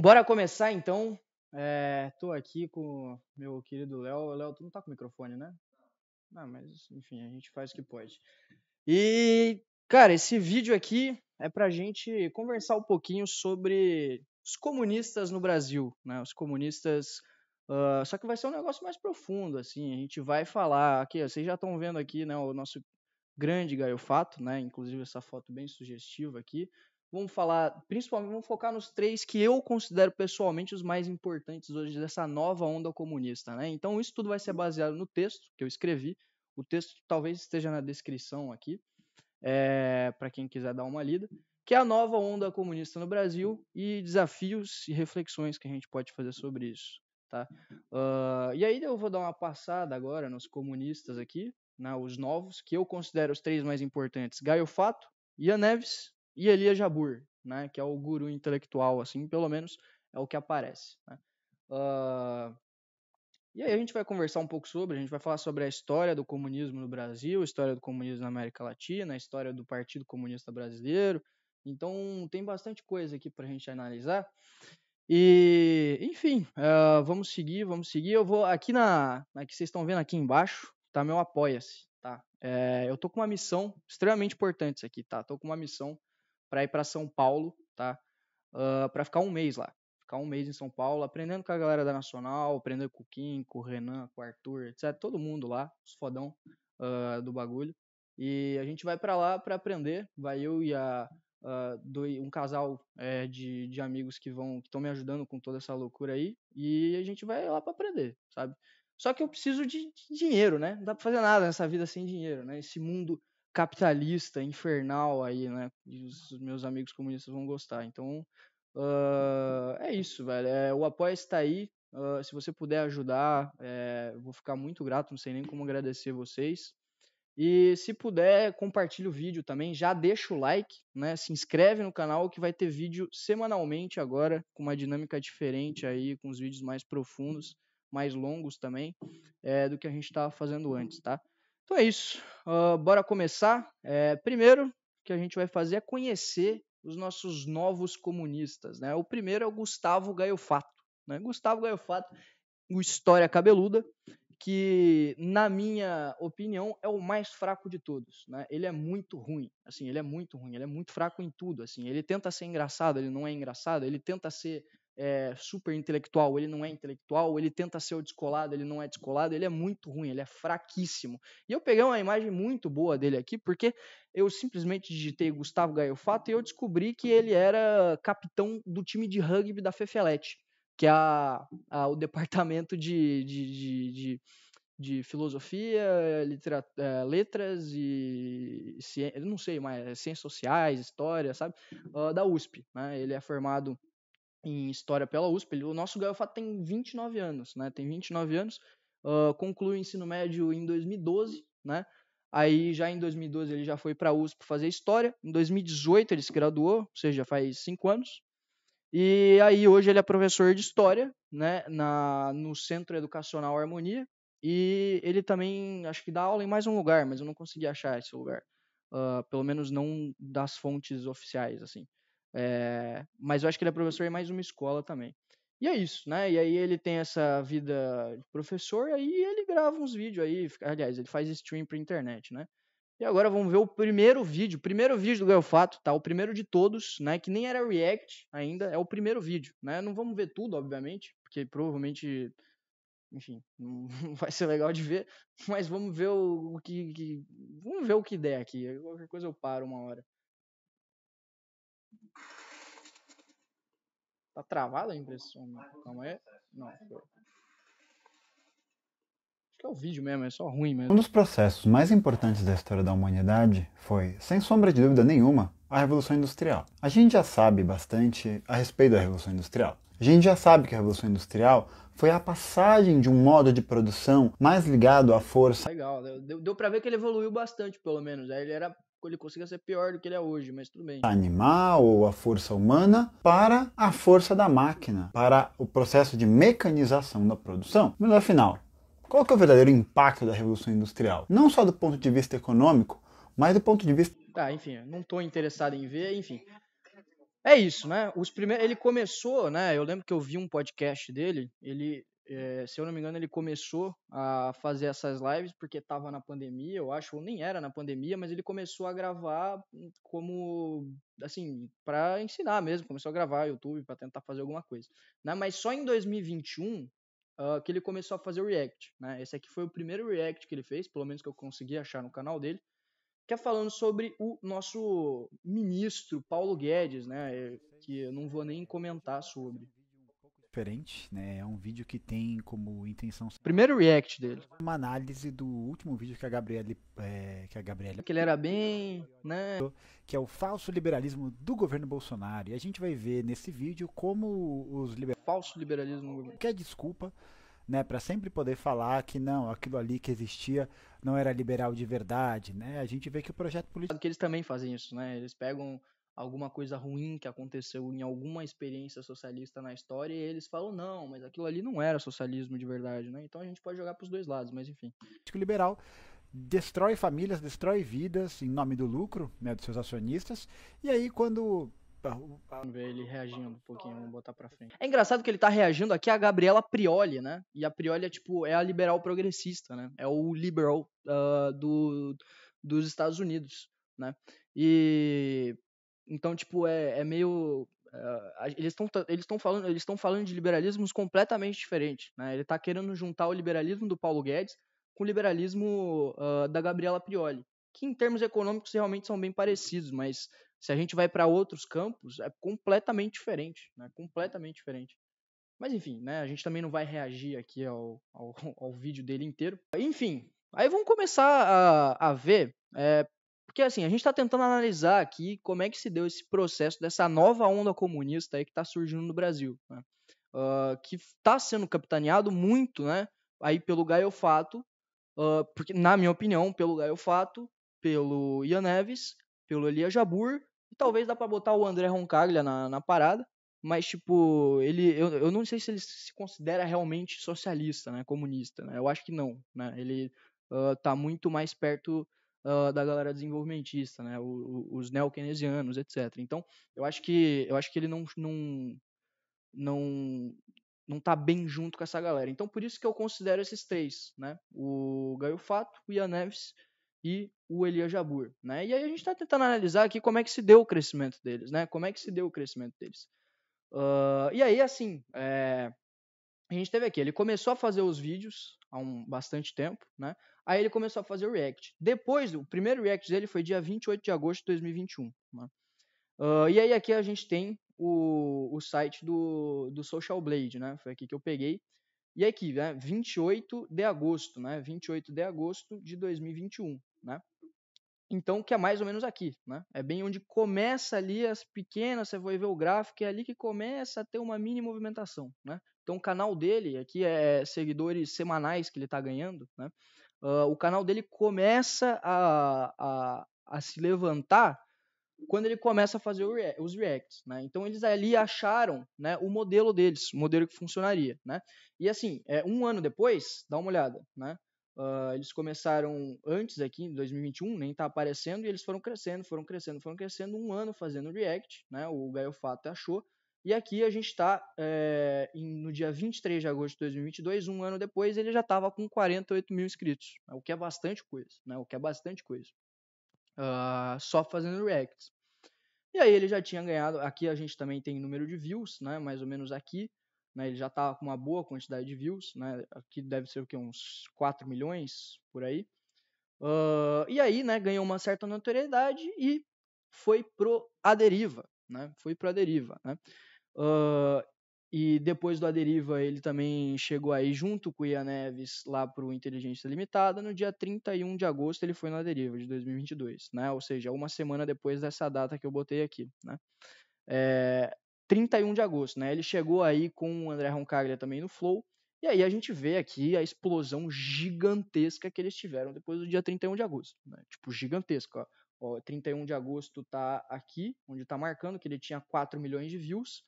Bora começar então. Tô aqui com o meu querido Léo. Léo, tu não tá com o microfone, né? Não, mas enfim, a gente faz o que pode. E, cara, esse vídeo aqui é pra gente conversar um pouquinho sobre os comunistas no Brasil, né? Os comunistas. Só que vai ser um negócio mais profundo, assim. A gente vai falar aqui, ó, vocês já estão vendo aqui, né, o nosso grande Gaio Fato, né? Inclusive essa foto bem sugestiva aqui. Vamos falar, principalmente, vamos focar nos três que eu considero pessoalmente os mais importantes hoje dessa nova onda comunista, né? Então isso tudo vai ser baseado no texto que eu escrevi. O texto talvez esteja na descrição aqui, para quem quiser dar uma lida, que é a nova onda comunista no Brasil e desafios e reflexões que a gente pode fazer sobre isso, tá? E aí eu vou dar uma passada agora nos comunistas aqui, né, os novos, que eu considero os três mais importantes: Gaio Fato, Ian Neves e Elia Jabbour, né, que é o guru intelectual, assim, pelo menos é o que aparece, né? E aí a gente vai conversar um pouco sobre, a gente vai falar sobre a história do comunismo no Brasil, a história do comunismo na América Latina, a história do Partido Comunista Brasileiro. Então tem bastante coisa aqui para a gente analisar. E, enfim, vamos seguir. Eu vou aqui que vocês estão vendo aqui embaixo, tá meu Apoia-se, tá? Eu tô com uma missão extremamente importante isso aqui, tá? Tô com uma missão para ir para São Paulo, tá? Para ficar um mês lá. Ficar um mês em São Paulo, aprendendo com a galera da Nacional, aprendendo com o Kim, com o Renan, com o Arthur, etc. Todo mundo lá, os fodão do bagulho. E a gente vai para lá para aprender. Vai eu e um casal de amigos que estão me ajudando com toda essa loucura aí. E a gente vai lá para aprender, sabe? Só que eu preciso de dinheiro, né? Não dá pra fazer nada nessa vida sem dinheiro, né? Esse mundo capitalista, infernal aí, né? E os meus amigos comunistas vão gostar. Então, é isso, velho. O apoio está aí. Se você puder ajudar, eu vou ficar muito grato. Não sei nem como agradecer vocês. E se puder, compartilha o vídeo também. Já deixa o like, né? Se inscreve no canal que vai ter vídeo semanalmente agora, com uma dinâmica diferente aí, com os vídeos mais profundos, mais longos também, do que a gente estava fazendo antes, tá? Então é isso. Bora começar. Primeiro que a gente vai fazer é conhecer os nossos novos comunistas, né? O primeiro é o Gustavo Gaio Fato, né? Gustavo Gaio Fato, o História Cabeluda, que, na minha opinião, é o mais fraco de todos, né? Ele é muito ruim, assim, ele é muito fraco em tudo, assim. Ele tenta ser engraçado, ele não é engraçado, ele tenta ser super intelectual, ele não é intelectual, ele tenta ser o descolado, ele não é descolado, ele é muito ruim, ele é fraquíssimo. E eu peguei uma imagem muito boa dele aqui, porque eu simplesmente digitei Gustavo Gaio Fato e eu descobri que ele era capitão do time de rugby da Fefelete, que é o departamento de filosofia, letras e não sei mais, ciências sociais, história, sabe? Da USP, né? Ele é formado em história pela USP. O nosso Gaio Fato tem 29 anos, né? Tem 29 anos, conclui o ensino médio em 2012, né? Aí já em 2012 ele já foi para a USP fazer história. Em 2018 ele se graduou, ou seja, faz 5 anos. E aí hoje ele é professor de história, né, no Centro Educacional Harmonia, e ele também acho que dá aula em mais um lugar, mas eu não consegui achar esse lugar, pelo menos não das fontes oficiais, assim. Mas eu acho que ele é professor em mais uma escola também. E é isso, né? E aí ele tem essa vida de professor, e aí ele grava uns vídeos aí, aliás, ele faz stream pra internet, né? E agora vamos ver o primeiro vídeo do Gaio Fato, tá? O primeiro de todos, né? Que nem era react ainda, é o primeiro vídeo, né? Não vamos ver tudo, obviamente, porque provavelmente, enfim, não vai ser legal de ver, mas vamos ver vamos ver o que der aqui. Qualquer coisa eu paro uma hora. Tá travada a impressão? Calma aí. Não, foi. Acho que é o vídeo mesmo, é só ruim mesmo. Um dos processos mais importantes da história da humanidade foi, sem sombra de dúvida nenhuma, a Revolução Industrial. A gente já sabe bastante a respeito da Revolução Industrial. A gente já sabe que a Revolução Industrial foi a passagem de um modo de produção mais ligado à força. Legal, deu pra ver que ele evoluiu bastante, pelo menos. Aí ele conseguia ser pior do que ele é hoje, mas tudo bem. Animal ou a força humana para a força da máquina, para o processo de mecanização da produção. Mas afinal, qual que é o verdadeiro impacto da Revolução Industrial? Não só do ponto de vista econômico, mas do ponto de vista... Tá, enfim, não tô interessado em ver, enfim. É isso, né? Ele começou, né? Eu lembro que eu vi um podcast dele. Se eu não me engano, ele começou a fazer essas lives porque estava na pandemia, eu acho, ou nem era na pandemia, mas ele começou a gravar como, assim, para ensinar mesmo. Começou a gravar YouTube para tentar fazer alguma coisa, né? Mas só em 2021 que ele começou a fazer o React, né? Esse aqui foi o primeiro React que ele fez, pelo menos que eu consegui achar no canal dele, que é falando sobre o nosso ministro Paulo Guedes, né? Que eu não vou nem comentar sobre. Diferente, né? É um vídeo que tem como intenção Primeiro react dele. uma análise do último vídeo que a Gabriele Que ele era bem, né? que é o falso liberalismo do governo Bolsonaro. E a gente vai ver nesse vídeo como os liberais Falso liberalismo no governo. quer desculpa, né, para sempre poder falar que não, aquilo ali que existia não era liberal de verdade, né? A gente vê que o projeto político Que eles também fazem isso, né? Eles pegam alguma coisa ruim que aconteceu em alguma experiência socialista na história e eles falam, não, mas aquilo ali não era socialismo de verdade, né? Então a gente pode jogar para os dois lados, mas enfim. liberal destrói famílias, destrói vidas em nome do lucro, né, dos seus acionistas. E aí quando Vamos ver ele reagindo um pouquinho, vamos botar pra frente. É engraçado que ele tá reagindo aqui a Gabriela Prioli, né? E a Prioli é tipo, é a liberal progressista, né? É o liberal dos Estados Unidos, né? E então, tipo, é meio. Eles estão falando de liberalismos completamente diferentes, né? Ele tá querendo juntar o liberalismo do Paulo Guedes com o liberalismo da Gabriela Prioli, que em termos econômicos realmente são bem parecidos, mas se a gente vai para outros campos, é completamente diferente, né? Completamente diferente. Mas enfim, né? A gente também não vai reagir aqui ao vídeo dele inteiro. Enfim, aí vamos começar a ver, porque assim, a gente está tentando analisar aqui como é que se deu esse processo dessa nova onda comunista aí que está surgindo no Brasil, né? Que está sendo capitaneado muito, né? Aí pelo Gaio Fato, porque na minha opinião, pelo Gaio Fato, pelo Ian Neves, pelo Elia Jabur, e talvez dá para botar o André Roncaglia na parada, mas tipo, eu não sei se ele se considera realmente socialista, né, comunista, né? Eu acho que não, né? Ele tá muito mais perto da galera desenvolvimentista, né? Os neo-keynesianos, etc. Então, eu acho que ele não não tá bem junto com essa galera. Então, por isso que eu considero esses três, né? O Gaio Fato, o Ian Neves e o Elia Jabur, né? E aí a gente está tentando analisar aqui como é que se deu o crescimento deles, né? Como é que se deu o crescimento deles. E aí, assim, a gente teve aqui, ele começou a fazer os vídeos há bastante tempo, né? Aí ele começou a fazer o React. Depois, o primeiro React dele foi dia 28 de agosto de 2021, né? E aí aqui a gente tem o site do Social Blade, né? Foi aqui que eu peguei. E aqui, né? 28 de agosto, né? 28 de agosto de 2021, né? Então, que é mais ou menos aqui, né? É bem onde começa ali as pequenas, você vai ver o gráfico, é ali que começa a ter uma mini movimentação, né? Então, o canal dele, aqui é seguidores semanais que ele está ganhando, né? O canal dele começa a se levantar quando ele começa a fazer os reacts, né? Então eles ali acharam, né, o modelo deles, o modelo que funcionaria, né? E assim, um ano depois, dá uma olhada, né? Eles começaram antes aqui, em 2021, nem tá aparecendo, e eles foram crescendo, um ano fazendo react, né? O Gaio Fato achou. E aqui a gente está no dia 23 de agosto de 2022, um ano depois, ele já estava com 48 mil inscritos, né? O que é bastante coisa, né? O que é bastante coisa. Só fazendo reacts. E aí ele já tinha ganhado, aqui a gente também tem número de views, né, mais ou menos aqui, né, ele já estava com uma boa quantidade de views, né, aqui deve ser o que, uns 4 milhões, por aí. E aí, né, ganhou uma certa notoriedade e foi pro A Deriva, né, né. E depois do A Deriva, ele também chegou aí junto com o Ian Neves lá para o Inteligência Limitada. No dia 31 de agosto, ele foi no A Deriva de 2022, né? Ou seja, uma semana depois dessa data que eu botei aqui, né? 31 de agosto, né? Ele chegou aí com o André Roncaglia também no Flow. E aí a gente vê aqui a explosão gigantesca que eles tiveram depois do dia 31 de agosto, né? Tipo, gigantesca, ó. 31 de agosto tá aqui, onde tá marcando que ele tinha 4 milhões de views.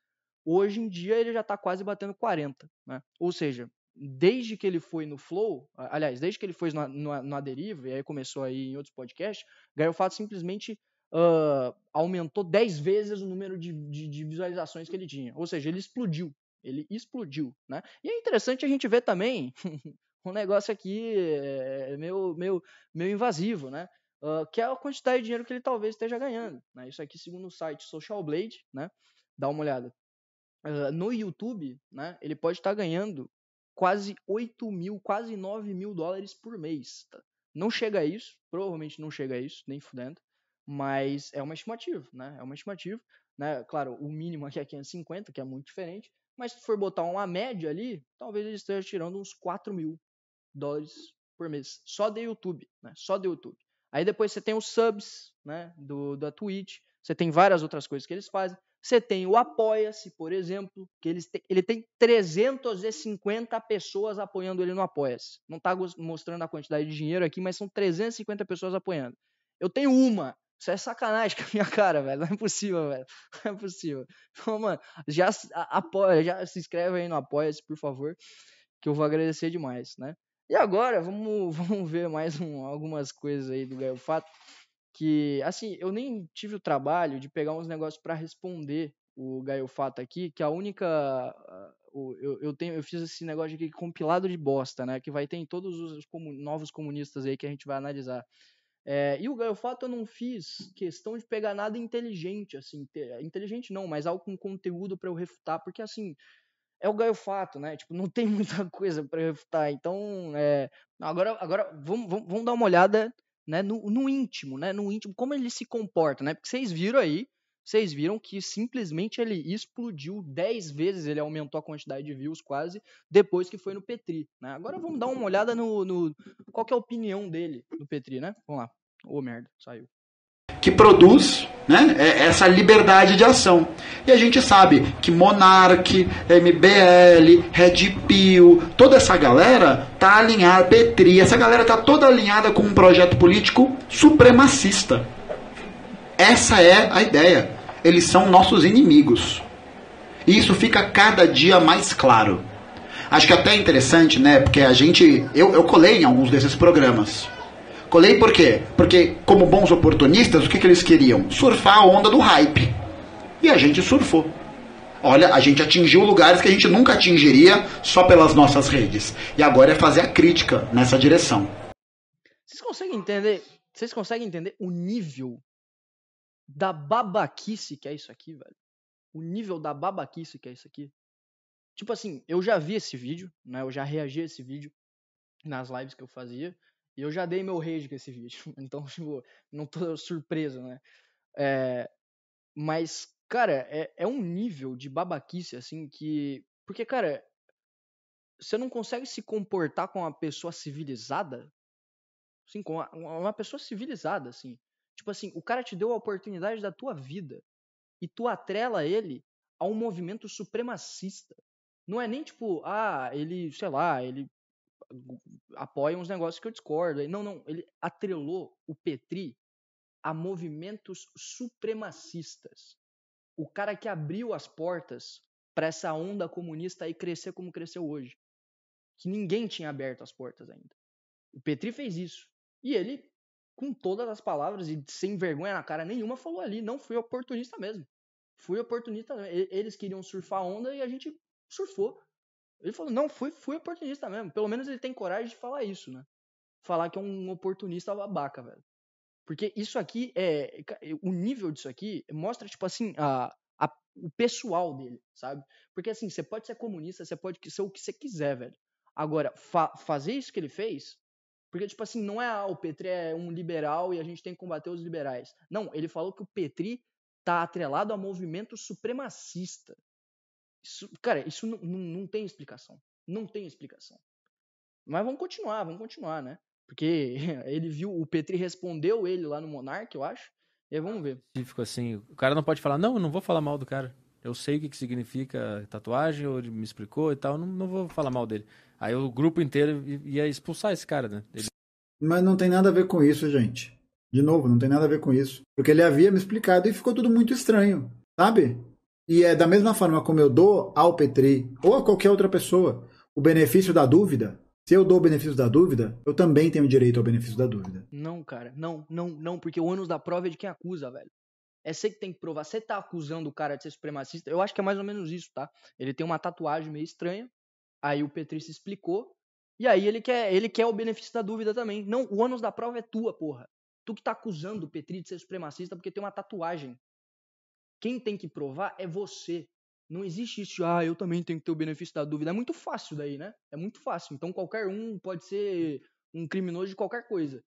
Hoje em dia ele já está quase batendo 40, né? Ou seja, desde que ele foi no Flow, aliás, desde que ele foi no A Deriva, e aí começou aí em outros podcasts, Gaio Fato simplesmente aumentou 10 vezes o número de visualizações que ele tinha. Ou seja, ele explodiu. Ele explodiu, né? E é interessante a gente ver também um negócio aqui meio invasivo, né? Que é a quantidade de dinheiro que ele talvez esteja ganhando, né? Isso aqui segundo o site Social Blade, né? Dá uma olhada. No YouTube, né? Ele pode estar ganhando quase 8 mil, quase 9 mil dólares por mês. Tá? Não chega a isso, provavelmente não chega a isso, nem fudendo. Mas é uma estimativa, né? É uma estimativa, né? Claro, o mínimo aqui é 550, que é muito diferente. Mas se for botar uma média ali, talvez ele esteja tirando uns 4 mil dólares por mês. Só de YouTube, né? Só de YouTube. Aí depois você tem os subs, né? Da Twitch. Você tem várias outras coisas que eles fazem. Você tem o Apoia-se, por exemplo, que ele tem 350 pessoas apoiando ele no Apoia-se. Não está mostrando a quantidade de dinheiro aqui, mas são 350 pessoas apoiando. Eu tenho uma. Isso é sacanagem com a minha cara, velho. Não é possível, velho. Não é possível. Então, mano, já se inscreve aí no Apoia-se, por favor, que eu vou agradecer demais, né? E agora, vamos ver mais algumas coisas aí do Gaio Fato. Que, assim, eu nem tive o trabalho de pegar uns negócios para responder o Gaio Fato aqui, que a única... eu fiz esse negócio aqui compilado de bosta, né? Que vai ter em todos os novos comunistas aí que a gente vai analisar. E o Gaio Fato eu não fiz questão de pegar nada inteligente, assim. Inteligente não, mas algo com conteúdo para eu refutar, porque, assim... É o Gaio Fato, né? Tipo, não tem muita coisa para refutar. Então, agora vamos dar uma olhada, né, no íntimo, né? No íntimo, como ele se comporta, né? Porque vocês viram que simplesmente ele explodiu 10 vezes, ele aumentou a quantidade de views quase, depois que foi no Petri, né? Agora vamos dar uma olhada no qual que é a opinião dele do Petri, né? Vamos lá. Ô, merda, saiu. Que produz, né, essa liberdade de ação. E a gente sabe que Monark, MBL, Red Pill, toda essa galera tá alinhada, Petri, essa galera tá toda alinhada com um projeto político supremacista. Essa é a ideia. Eles são nossos inimigos. E isso fica cada dia mais claro. Acho que até é interessante, né, porque eu colei em alguns desses programas. Colei por quê? Porque, como bons oportunistas, o que eles queriam? Surfar a onda do hype. E a gente surfou. Olha, a gente atingiu lugares que a gente nunca atingiria só pelas nossas redes. E agora é fazer a crítica nessa direção. Vocês conseguem entender o nível da babaquice que é isso aqui, velho? O nível da babaquice que é isso aqui? Tipo assim, eu já vi esse vídeo, né? Eu já reagi a esse vídeo nas lives que eu fazia. E eu já dei meu rage com esse vídeo. Então, tipo, não tô surpreso, né? Mas, cara, é um nível de babaquice, assim, que... Porque, cara, você não consegue se comportar com uma pessoa civilizada? Assim, com uma pessoa civilizada, assim. Tipo assim, o cara te deu a oportunidade da tua vida. E tu atrela ele a um movimento supremacista. Não é nem tipo, ele, sei lá, ele apoia uns negócios que eu discordo. Não, ele atrelou o Petri a movimentos supremacistas. O cara que abriu as portas para essa onda comunista aí crescer como cresceu hoje. Que ninguém tinha aberto as portas ainda. O Petri fez isso. E ele, com todas as palavras e sem vergonha na cara nenhuma, falou ali, não, fui oportunista mesmo. Fui oportunista mesmo. Eles queriam surfar a onda e a gente surfou. Ele falou, não, fui oportunista mesmo. Pelo menos ele tem coragem de falar isso, né? Falar que é um oportunista babaca, velho. Porque isso aqui o nível disso aqui mostra, tipo assim, o pessoal dele, sabe? Porque assim, você pode ser comunista, você pode ser o que você quiser, velho. Agora, fazer isso que ele fez, porque, tipo assim, não é o Petri é um liberal e a gente tem que combater os liberais. Não, ele falou que o Petri tá atrelado a movimento supremacista. Cara, isso não tem explicação. Não tem explicação. Mas vamos continuar, né? Porque ele viu, o Petri respondeu ele lá no Monark, eu acho. E aí vamos ver. Assim, o cara não pode falar, não, eu não vou falar mal do cara. Eu sei o que significa tatuagem, ou ele me explicou e tal, não vou falar mal dele. Aí o grupo inteiro ia expulsar esse cara, né? Mas não tem nada a ver com isso, gente. De novo, não tem nada a ver com isso. Porque ele havia me explicado e ficou tudo muito estranho, sabe? E é da mesma forma como eu dou ao Petri, ou a qualquer outra pessoa, o benefício da dúvida, Se eu dou o benefício da dúvida, eu também tenho direito ao benefício da dúvida. Não, cara. Não, porque o ônus da prova é de quem acusa, velho. É você que tem que provar. Você tá acusando o cara de ser supremacista. Eu acho que é mais ou menos isso, tá? Ele tem uma tatuagem meio estranha. Aí o Petri se explicou. E aí ele quer o benefício da dúvida também. Não, o ônus da prova é tua, porra. Tu que tá acusando o Petri de ser supremacista porque tem uma tatuagem. Quem tem que provar é você. Não existe isso de, eu também tenho que ter o benefício da dúvida. É muito fácil daí, né? É muito fácil. Então qualquer um pode ser um criminoso de qualquer coisa.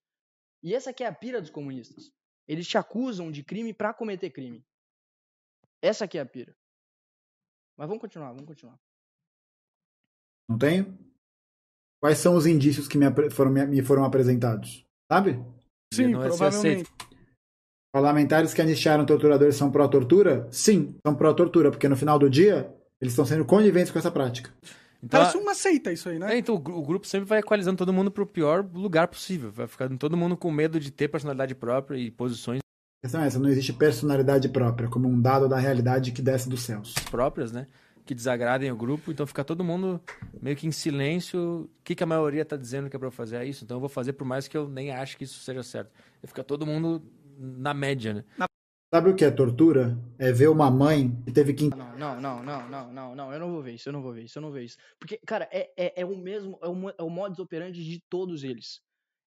E essa aqui é a pira dos comunistas. Eles te acusam de crime pra cometer crime. Essa aqui é a pira. Mas vamos continuar. Não tenho? Quais são os indícios que me foram apresentados? Sabe? Sim, Não vai ser provavelmente. Parlamentares que anistiaram torturadores são pró-tortura? Sim, são pró-tortura, porque no final do dia eles estão sendo coniventes com essa prática. Então, Parece uma seita isso aí, né? então o grupo sempre vai equalizando todo mundo pro pior lugar possível. Vai ficar todo mundo com medo de ter personalidade própria e posições A questão é essa, não existe personalidade própria, como um dado da realidade que desce dos céus. próprias, né? Que desagradem o grupo. Então fica todo mundo meio que em silêncio. O que a maioria tá dizendo que é pra eu fazer? É isso. Então eu vou fazer por mais que eu nem ache que isso seja certo. E fica todo mundo na média, né? Sabe o que é tortura? É ver uma mãe que teve que... Não, eu não vou ver isso. Porque, cara, é o mesmo, é o modus operandi de todos eles.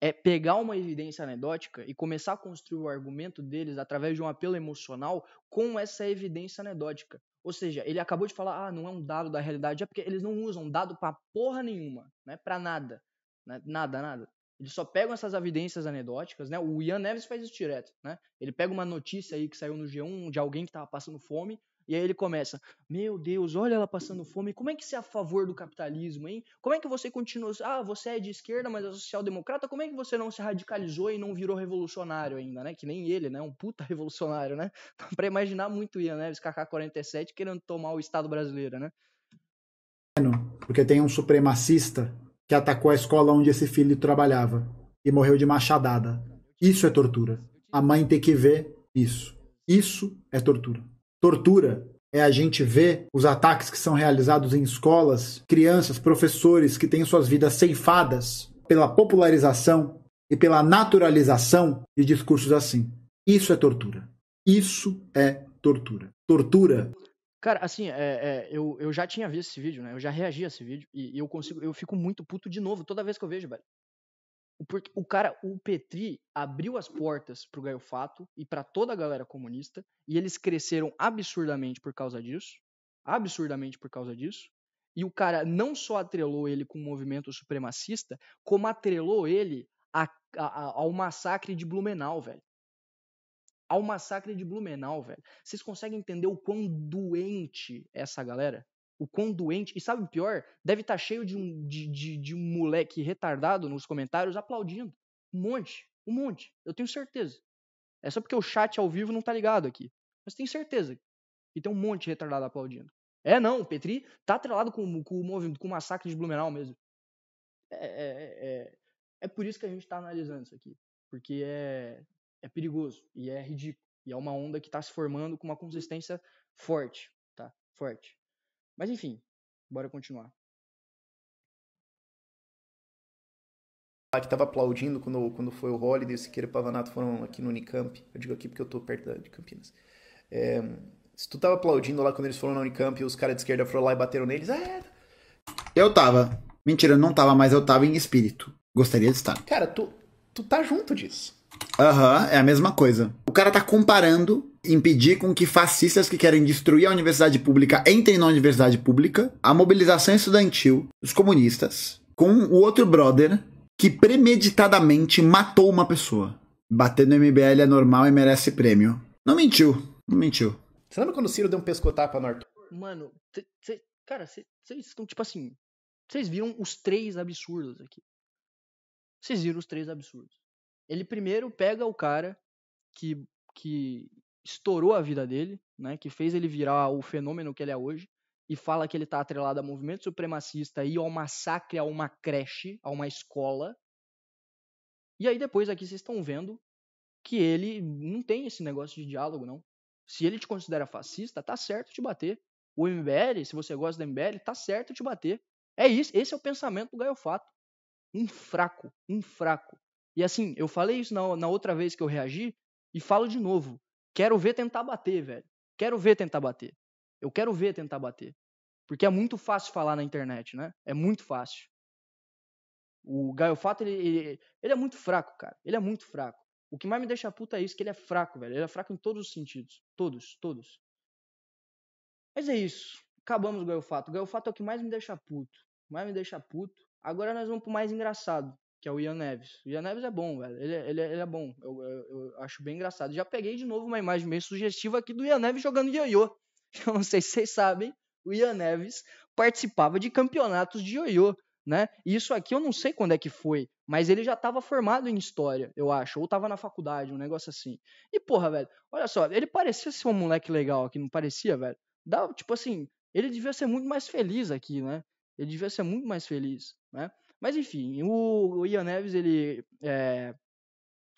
É pegar uma evidência anedótica e começar a construir o argumento deles através de um apelo emocional com essa evidência anedótica. Ou seja, ele acabou de falar, não é um dado da realidade, é porque eles não usam dado pra porra nenhuma, né? Pra nada. Né? Nada. Eles só pegam essas evidências anedóticas, né? O Ian Neves faz isso direto, né? Ele pega uma notícia aí que saiu no G1 de alguém que tava passando fome, e aí ele começa, meu Deus, olha ela passando fome, como é que você é a favor do capitalismo, hein? Como é que você continua, você é de esquerda, mas é social-democrata, como é que você não se radicalizou e não virou revolucionário ainda, né? Que nem ele, né? Um puta revolucionário, né? Pra imaginar muito o Ian Neves, KK-47, querendo tomar o Estado brasileiro, né? Porque tem um supremacista que atacou a escola onde esse filho trabalhava e morreu de machadada. Isso é tortura. A mãe tem que ver isso. Isso é tortura. Tortura é a gente ver os ataques que são realizados em escolas, crianças, professores que têm suas vidas ceifadas pela popularização e pela naturalização de discursos assim. Isso é tortura. Isso é tortura. Tortura. Cara, assim, eu já tinha visto esse vídeo, né? Eu já reagi a esse vídeo e eu fico muito puto de novo toda vez que eu vejo, velho. Porque o Petri abriu as portas pro Gaio Fato e pra toda a galera comunista e eles cresceram absurdamente por causa disso. E o cara não só atrelou ele com o movimento supremacista, como atrelou ele ao massacre de Blumenau, velho. Vocês conseguem entender o quão doente é essa galera? O quão doente. E sabe o pior? Deve estar cheio de um moleque retardado nos comentários aplaudindo. Um monte. Eu tenho certeza. É só porque o chat ao vivo não tá ligado aqui. Mas tenho certeza que tem um monte de retardado aplaudindo. O Petri tá atrelado com o massacre de Blumenau mesmo. É por isso que a gente tá analisando isso aqui. Porque é perigoso e é ridículo. E é uma onda que tá se formando com uma consistência forte, tá? Forte. Mas enfim, bora continuar. Que tava aplaudindo quando foi o Holiday e o Siqueira e o Pavanato foram aqui no Unicamp. Eu digo aqui porque eu tô perto de Campinas. Se tu tava aplaudindo lá quando eles foram na Unicamp e os caras de esquerda foram lá e bateram neles, Eu tava. Mentira, eu não tava, mas eu tava em espírito. Gostaria de estar. Cara, tu tá junto disso. É a mesma coisa. O cara tá comparando impedir com que fascistas que querem destruir a universidade pública entrem na universidade pública, a mobilização estudantil dos comunistas, com o outro brother que premeditadamente matou uma pessoa. Bater no MBL é normal e merece prêmio. Não mentiu. Você lembra quando o Ciro deu um pescotapa no Arthur? Mano, cara, vocês estão tipo assim, vocês viram os três absurdos aqui. Ele primeiro pega o cara que estourou a vida dele, né, que fez ele virar o fenômeno que ele é hoje, e fala que ele tá atrelado a movimento supremacista e ao massacre a uma creche, a uma escola. E aí depois aqui vocês estão vendo que ele não tem esse negócio de diálogo, não. Se ele te considera fascista, tá certo te bater. O MBL, se você gosta do MBL, tá certo te bater. É isso, esse é o pensamento do Gaio Fato. Um fraco. E assim, eu falei isso na outra vez que eu reagi e falo de novo. Quero ver tentar bater, velho. Quero ver tentar bater. Eu quero ver tentar bater. Porque é muito fácil falar na internet, né? É muito fácil. O Gaio Fato, ele é muito fraco, cara. Ele é muito fraco. O que mais me deixa puto é isso, que ele é fraco, velho. Ele é fraco em todos os sentidos. Todos. Mas é isso. Acabamos o Gaio Fato. O Gaio Fato é o que mais me deixa puto. Agora nós vamos pro mais engraçado, que é o Ian Neves. O Ian Neves é bom, velho. Ele é bom. Eu acho bem engraçado. Já peguei de novo uma imagem meio sugestiva aqui do Ian Neves jogando ioiô. Eu não sei se vocês sabem, o Ian Neves participava de campeonatos de ioiô, né? E isso aqui eu não sei quando é que foi, mas ele já estava formado em história, eu acho, ou estava na faculdade, um negócio assim. E porra, velho, olha só, ele parecia ser um moleque legal aqui, não parecia, velho? Tipo assim, ele devia ser muito mais feliz aqui, né? Ele devia ser muito mais feliz, né? Mas enfim, o Ian Neves, ele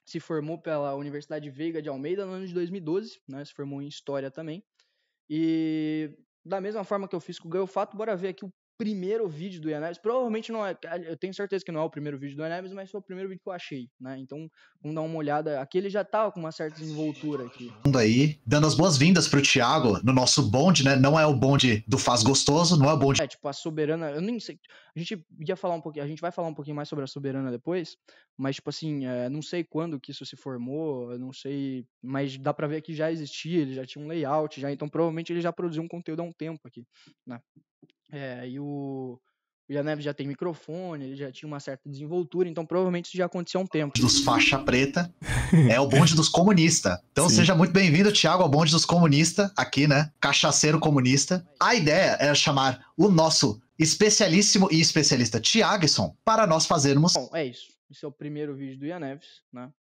se formou pela Universidade Veiga de Almeida no ano de 2012, né? Se formou em História também. E da mesma forma que eu fiz com o Gaio Fato, bora ver aqui o primeiro vídeo do Ian Neves. Provavelmente não é, eu tenho certeza que não é o primeiro vídeo do Ian Neves, mas foi o primeiro vídeo que eu achei, né? Então, vamos dar uma olhada. Aqui ele já tava com uma certa desenvoltura aqui. Aí, dando as boas-vindas pro Thiago no nosso bonde, né? Não é o bonde do Faz Gostoso, não é o bonde. Tipo, a Soberana, eu nem sei. A gente vai falar um pouquinho mais sobre a Soberana depois, mas, tipo assim, não sei quando que isso se formou, eu não sei, mas dá pra ver que já existia, ele já tinha um layout, já, então provavelmente ele já produziu um conteúdo há um tempo aqui, né? E o Ian Neves já tem microfone, ele já tinha uma certa desenvoltura, então provavelmente isso já aconteceu há um tempo. Dos faixa preta, é o bonde dos comunistas. Então seja muito bem-vindo, Thiago, ao bonde dos comunistas, aqui, né? Cachaceiro comunista. A ideia era chamar o nosso especialíssimo e especialista Thiagson para nós fazermos... Bom, é isso. Esse é o primeiro vídeo do Ian Neves, né?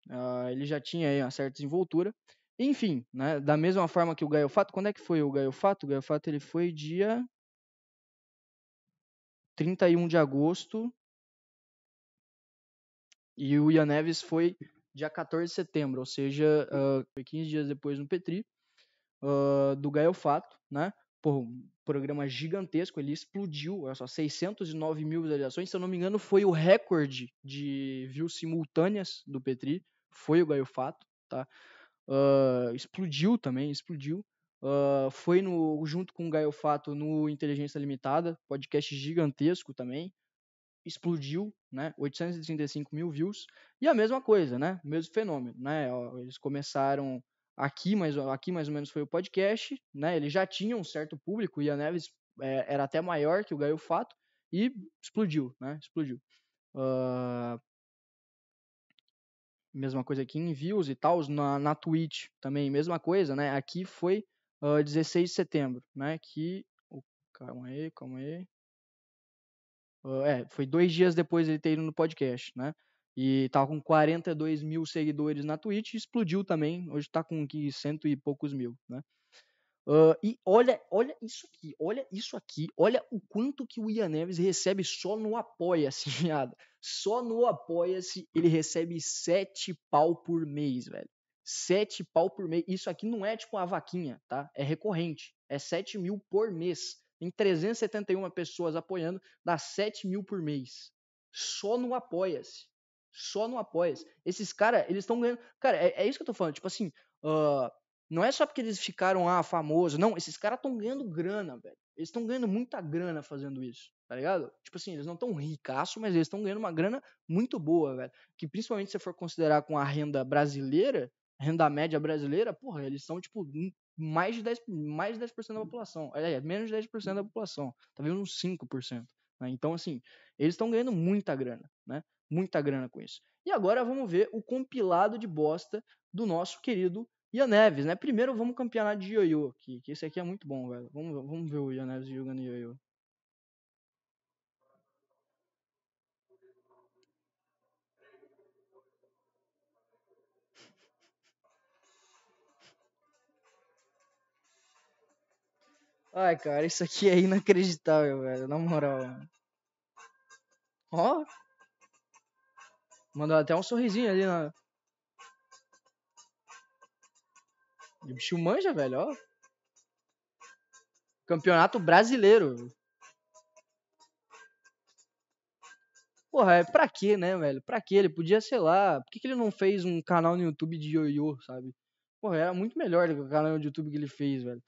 Ele já tinha aí uma certa desenvoltura. Enfim, né? Da mesma forma que o Gaio Fato, quando é que foi o Gaio Fato? O Gaio Fato ele foi dia 31 de agosto e o Ian Neves foi dia 14 de setembro, ou seja, foi 15 dias depois no Petri, do Gaio Fato, né? Pô, um programa gigantesco, ele explodiu, olha só, 609 mil visualizações, se eu não me engano foi o recorde de views simultâneas do Petri, foi o Gaio Fato, tá? Explodiu também, foi junto com o Gaio Fato no Inteligência Limitada, podcast gigantesco também, explodiu, né? 835 mil views, e a mesma coisa, né? Mesmo fenômeno, né? Eles começaram aqui mais ou menos foi o podcast, né? Eles já tinham um certo público, o Ian Neves era até maior que o Gaio Fato, e explodiu, né? Explodiu. Mesma coisa aqui em views e tal, na Twitch também, mesma coisa, né? Aqui foi 16 de setembro, né? Calma aí. Foi 2 dias depois de ele ter ido no podcast, né? E tava com 42 mil seguidores na Twitch e explodiu também. Hoje tá com 100 e poucos mil, né? E olha isso aqui, olha o quanto que o Ian Neves recebe só no Apoia-se, viado. Só no Apoia-se ele recebe 7 pau por mês, velho. 7 pau por mês. Isso aqui não é tipo uma vaquinha, tá? É recorrente. É 7 mil por mês. Tem 371 pessoas apoiando, dá 7 mil por mês. Só no Apoia-se. Esses caras, eles estão ganhando... Cara, é isso que eu tô falando. Tipo assim, não é só porque eles ficaram famosos. Não, esses caras estão ganhando grana, velho. Eles estão ganhando muita grana fazendo isso, tá ligado? Tipo assim, eles não estão ricaço, mas eles estão ganhando uma grana muito boa, velho. Que principalmente se você for considerar com a renda brasileira, renda média brasileira, porra, eles são tipo mais de 10% da população. Menos de 10% da população. Talvez uns 5%. Né? Então, assim, eles estão ganhando muita grana, né? Muita grana com isso. E agora vamos ver o compilado de bosta do nosso querido Ian Neves, né? Primeiro vamos campeonato de ioiô aqui, que esse aqui é muito bom, velho. Vamos ver o Ian Neves jogando ioiô. Ai, cara, isso aqui é inacreditável, velho, na moral. Ó. Mandou até um sorrisinho ali na... O bicho manja, velho, ó. Campeonato brasileiro. Porra, pra quê, né, velho? Pra quê? Ele podia, sei lá, por que ele não fez um canal no YouTube de ioiô, sabe? Porra, era muito melhor do que o canal de YouTube que ele fez, velho.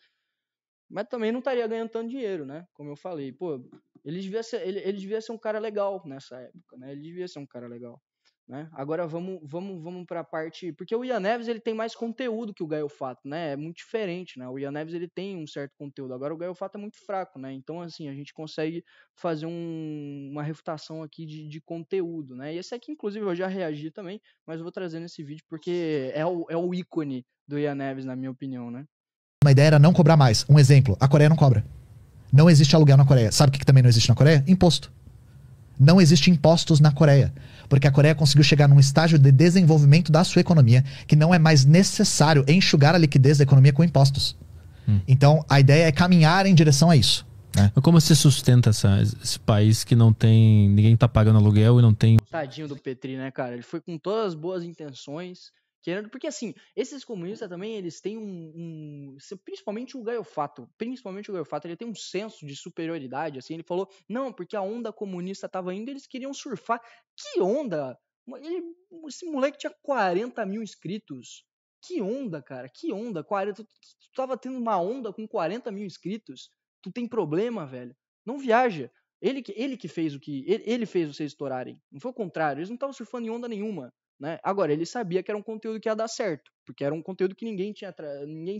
Mas também não estaria ganhando tanto dinheiro, né? Como eu falei. Pô, ele devia ser um cara legal nessa época, né? Ele devia ser um cara legal, né? Agora vamos pra parte... Porque o Ian Neves, ele tem mais conteúdo que o Gaio Fato, né? É muito diferente, né? O Ian Neves, ele tem um certo conteúdo. Agora o Gaio Fato é muito fraco, né? Então, assim, a gente consegue fazer uma refutação aqui de conteúdo, né? E esse aqui, inclusive, eu já reagi também, mas eu vou trazer nesse vídeo porque é o ícone do Ian Neves, na minha opinião, né? Uma ideia era não cobrar mais. Um exemplo, a Coreia não cobra. Não existe aluguel na Coreia. Sabe o que também não existe na Coreia? Imposto. Não existe impostos na Coreia. Porque a Coreia conseguiu chegar num estágio de desenvolvimento da sua economia que não é mais necessário enxugar a liquidez da economia com impostos. Então, a ideia é caminhar em direção a isso. Né? Mas como você sustenta esse país que não tem... Ninguém tá pagando aluguel e não tem... Tadinho do Petri, né, cara? Ele foi com todas as boas intenções, querendo... Porque, assim, esses comunistas também, eles têm principalmente o Gaio Fato, ele tem um senso de superioridade, assim. Ele falou, não, porque a onda comunista tava indo, eles queriam surfar. Que onda? Esse moleque tinha 40 mil inscritos. Que onda, cara? Que onda? Tu tava tendo uma onda com 40 mil inscritos. Tu tem problema, velho? Não viaja. Ele que fez ele fez vocês estourarem. Não foi o contrário. Eles não estavam surfando em onda nenhuma, né? Agora, ele sabia que era um conteúdo que ia dar certo, porque era um conteúdo que ninguém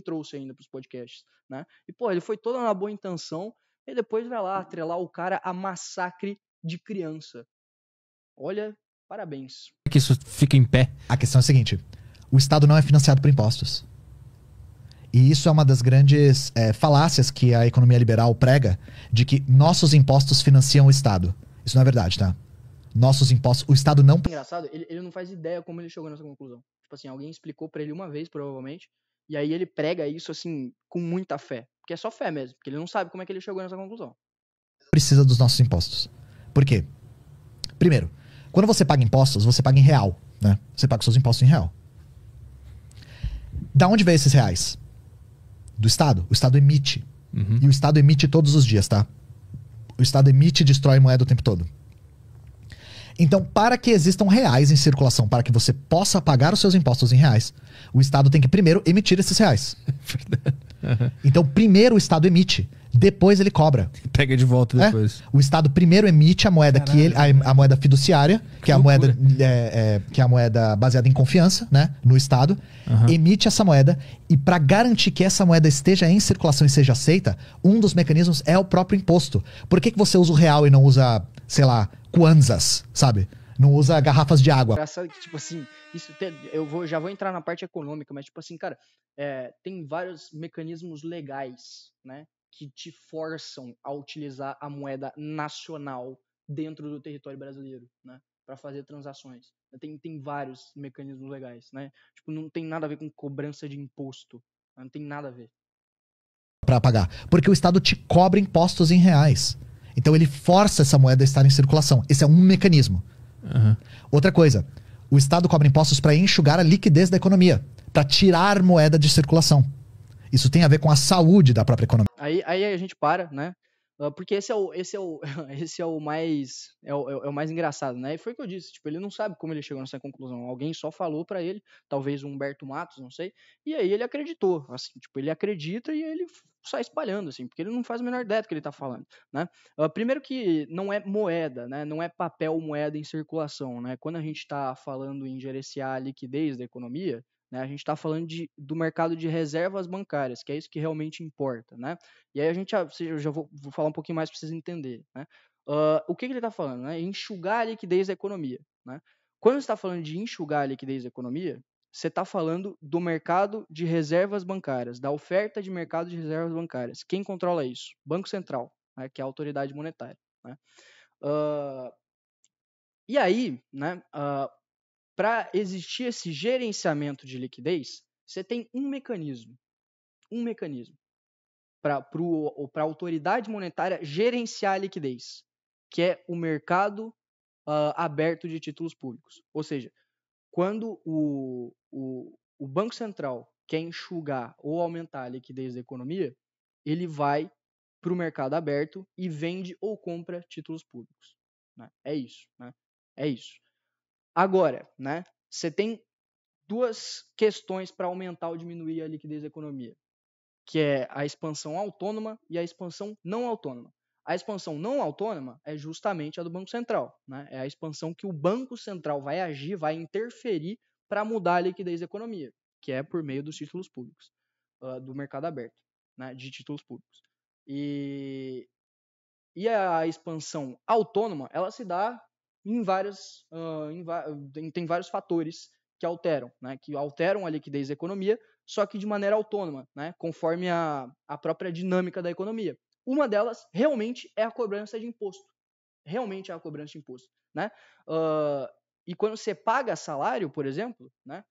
trouxe ainda pros podcasts, né? E, pô, ele foi toda na boa intenção e depois vai lá atrelar o cara a massacre de criança. Olha, parabéns. que isso fica em pé? A questão é a seguinte: o Estado não é financiado por impostos. E isso é uma das grandes falácias que a economia liberal prega, de que nossos impostos financiam o Estado. Isso não é verdade, tá? Nossos impostos... O Estado não... Engraçado, ele não faz ideia como ele chegou nessa conclusão. Tipo assim, alguém explicou pra ele uma vez, provavelmente, e aí ele prega isso, assim, com muita fé. Porque é só fé mesmo, porque ele não sabe como é que ele chegou nessa conclusão. Precisa dos nossos impostos. Por quê? Primeiro, quando você paga impostos, você paga em real, né? Você paga os seus impostos em real. Da onde vem esses reais? Do Estado. O Estado emite. E o Estado emite todos os dias, tá? O Estado emite e destrói moeda o tempo todo. Então, para que existam reais em circulação, para que você possa pagar os seus impostos em reais, o Estado tem que primeiro emitir esses reais. Então, primeiro o Estado emite, depois ele cobra. Pega de volta depois. O Estado primeiro emite a moeda que ele, a moeda fiduciária, que é a moeda, que é a moeda baseada em confiança, né, no Estado, emite essa moeda, e para garantir que essa moeda esteja em circulação e seja aceita, um dos mecanismos é o próprio imposto. Por que você usa o real e não usa, sei lá, kwanzas, sabe? Não usa garrafas de água. Engraçado que, tipo assim, já vou entrar na parte econômica, mas, tipo assim, cara, tem vários mecanismos legais, né, que te forçam a utilizar a moeda nacional dentro do território brasileiro, né, para fazer transações. Tem vários mecanismos legais, né, tipo, não tem nada a ver com cobrança de imposto, não tem nada a ver. Para pagar, porque o Estado te cobra impostos em reais. Então ele força essa moeda a estar em circulação. Esse é um mecanismo. Outra coisa, o Estado cobra impostos para enxugar a liquidez da economia, para tirar moeda de circulação. Isso tem a ver com a saúde da própria economia. Aí a gente para, né? Porque esse é o mais engraçado, né? E foi o que eu disse, tipo, ele não sabe como ele chegou nessa conclusão. Alguém só falou pra ele, talvez o Humberto Matos, não sei, e aí ele acreditou, assim, tipo, ele acredita e ele sai espalhando, assim, porque ele não faz a menor ideia do que ele tá falando, né? Primeiro que não é moeda, né? Não é papel moeda em circulação, né? Quando a gente tá falando em gerenciar a liquidez da economia, né, a gente está falando do mercado de reservas bancárias, que é isso que realmente importa, né? E aí eu já vou falar um pouquinho mais para vocês entenderem, né? O que ele está falando, né? Enxugar a liquidez da economia, né? Quando você está falando de enxugar a liquidez da economia, você está falando do mercado de reservas bancárias, da oferta de mercado de reservas bancárias. Quem controla isso? Banco Central, né, que é a autoridade monetária, né? E aí, né? Para existir esse gerenciamento de liquidez, você tem um mecanismo para a autoridade monetária gerenciar a liquidez, que é o mercado aberto de títulos públicos. Ou seja, quando o Banco Central quer enxugar ou aumentar a liquidez da economia, ele vai para o mercado aberto e vende ou compra títulos públicos, né? É isso, né? É isso. Agora, né, você tem duas questões para aumentar ou diminuir a liquidez da economia, que é a expansão autônoma e a expansão não autônoma. A expansão não autônoma é justamente a do Banco Central, né? É a expansão que o Banco Central vai agir, vai interferir para mudar a liquidez da economia, que é por meio dos títulos públicos, do mercado aberto, né, de títulos públicos. E a expansão autônoma, ela se dá em várias, tem vários fatores que alteram, né, que alteram a liquidez da economia, só que de maneira autônoma, né, conforme a própria dinâmica da economia. Uma delas realmente é a cobrança de imposto. Realmente é a cobrança de imposto, né? E quando você paga salário, por exemplo, né?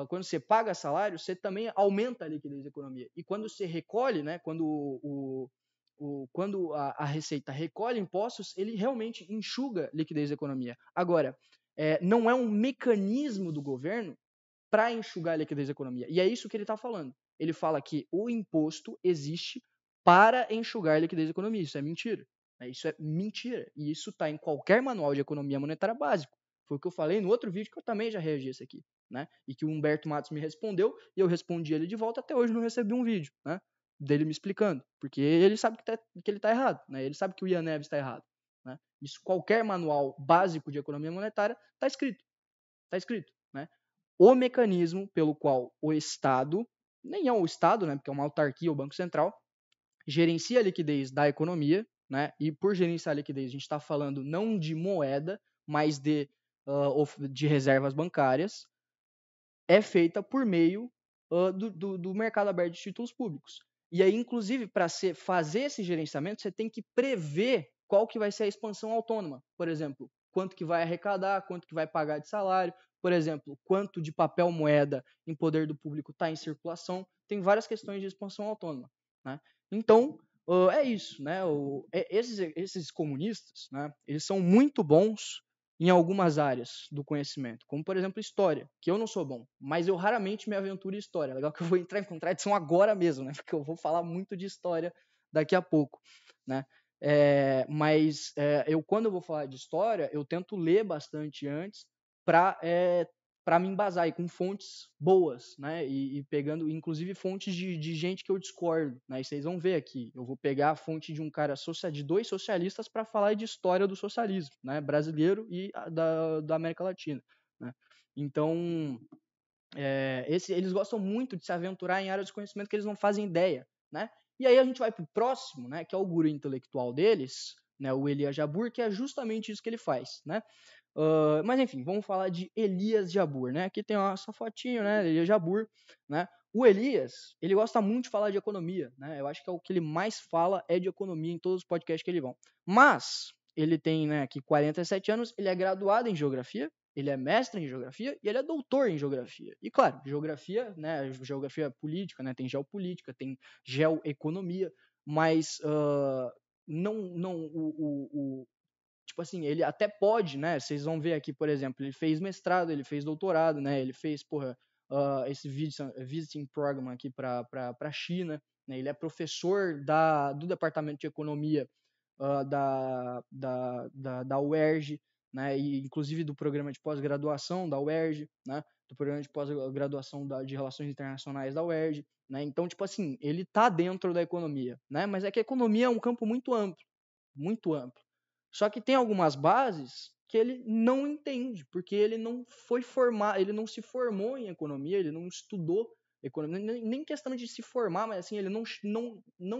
Quando você paga salário, você também aumenta a liquidez da economia. E quando você recolhe, né? Quando a Receita recolhe impostos, ele realmente enxuga a liquidez da economia. Agora, não é um mecanismo do governo para enxugar a liquidez da economia. E é isso que ele está falando. Ele fala que o imposto existe para enxugar a liquidez da economia. Isso é mentira. Isso é mentira. E isso está em qualquer manual de economia monetária básico. Foi o que eu falei no outro vídeo que eu também já reagi a isso aqui. Né? E que o Humberto Matos me respondeu e eu respondi ele de volta. Até hoje não recebi um vídeo, né, dele me explicando. Porque ele sabe que ele está errado. Né? Ele sabe que o Ian Neves está errado. Né? Isso, qualquer manual básico de economia monetária está escrito. Está escrito. Né? O mecanismo pelo qual o Estado, nem é o Estado, né, porque é uma autarquia, o Banco Central, gerencia a liquidez da economia, né, e por gerenciar a liquidez a gente está falando não de moeda, mas de reservas bancárias, é feita por meio do mercado aberto de títulos públicos. E aí, inclusive, para fazer esse gerenciamento, você tem que prever qual que vai ser a expansão autônoma. Por exemplo, quanto que vai arrecadar, quanto que vai pagar de salário, por exemplo, quanto de papel moeda em poder do público está em circulação. Tem várias questões de expansão autônoma. Né? Então, é isso. Né? Esses comunistas, né, eles são muito bons em algumas áreas do conhecimento, como, por exemplo, história, que eu não sou bom, mas eu raramente me aventuro em história. Legal que eu vou entrar em contradição agora mesmo, né? Porque eu vou falar muito de história daqui a pouco, né? Mas eu, quando eu vou falar de história, eu tento ler bastante antes para me embasar e com fontes boas, né? E pegando, inclusive, fontes de gente que eu discordo, né? E vocês vão ver aqui. Eu vou pegar a fonte de um cara de 2 socialistas para falar de história do socialismo, né? Brasileiro e da América Latina, né? Então, eles gostam muito de se aventurar em áreas de conhecimento que eles não fazem ideia, né? E aí a gente vai para o próximo, né? Que é o guru intelectual deles, né? O Elias Jabbour, que é justamente isso que ele faz, né? Mas enfim, vamos falar de Elias Jabbour, né? Aqui tem essa fotinho, né? Elias Jabbour, né? O Elias, ele gosta muito de falar de economia, né? Eu acho que é o que ele mais fala é de economia em todos os podcasts que ele vão. Mas ele tem, né, aqui 47 anos, ele é graduado em geografia, ele é mestre em geografia e ele é doutor em geografia. E claro, geografia, né, geografia política, né, tem geopolítica, tem geoeconomia, mas tipo assim, ele até pode, né? Vocês vão ver aqui, por exemplo, ele fez mestrado, ele fez doutorado, né? Ele fez, esse visiting program aqui para a China, né? Ele é professor do departamento de economia da UERJ, né? E inclusive do programa de pós-graduação da UERJ, né? Do programa de pós-graduação de Relações Internacionais da UERJ, né? Então, tipo assim, ele tá dentro da economia, né? Mas é que a economia é um campo muito amplo, muito amplo. Só que tem algumas bases que ele não entende, porque ele não foi formado, ele não se formou em economia, ele não estudou economia, nem questão de se formar, mas assim, ele não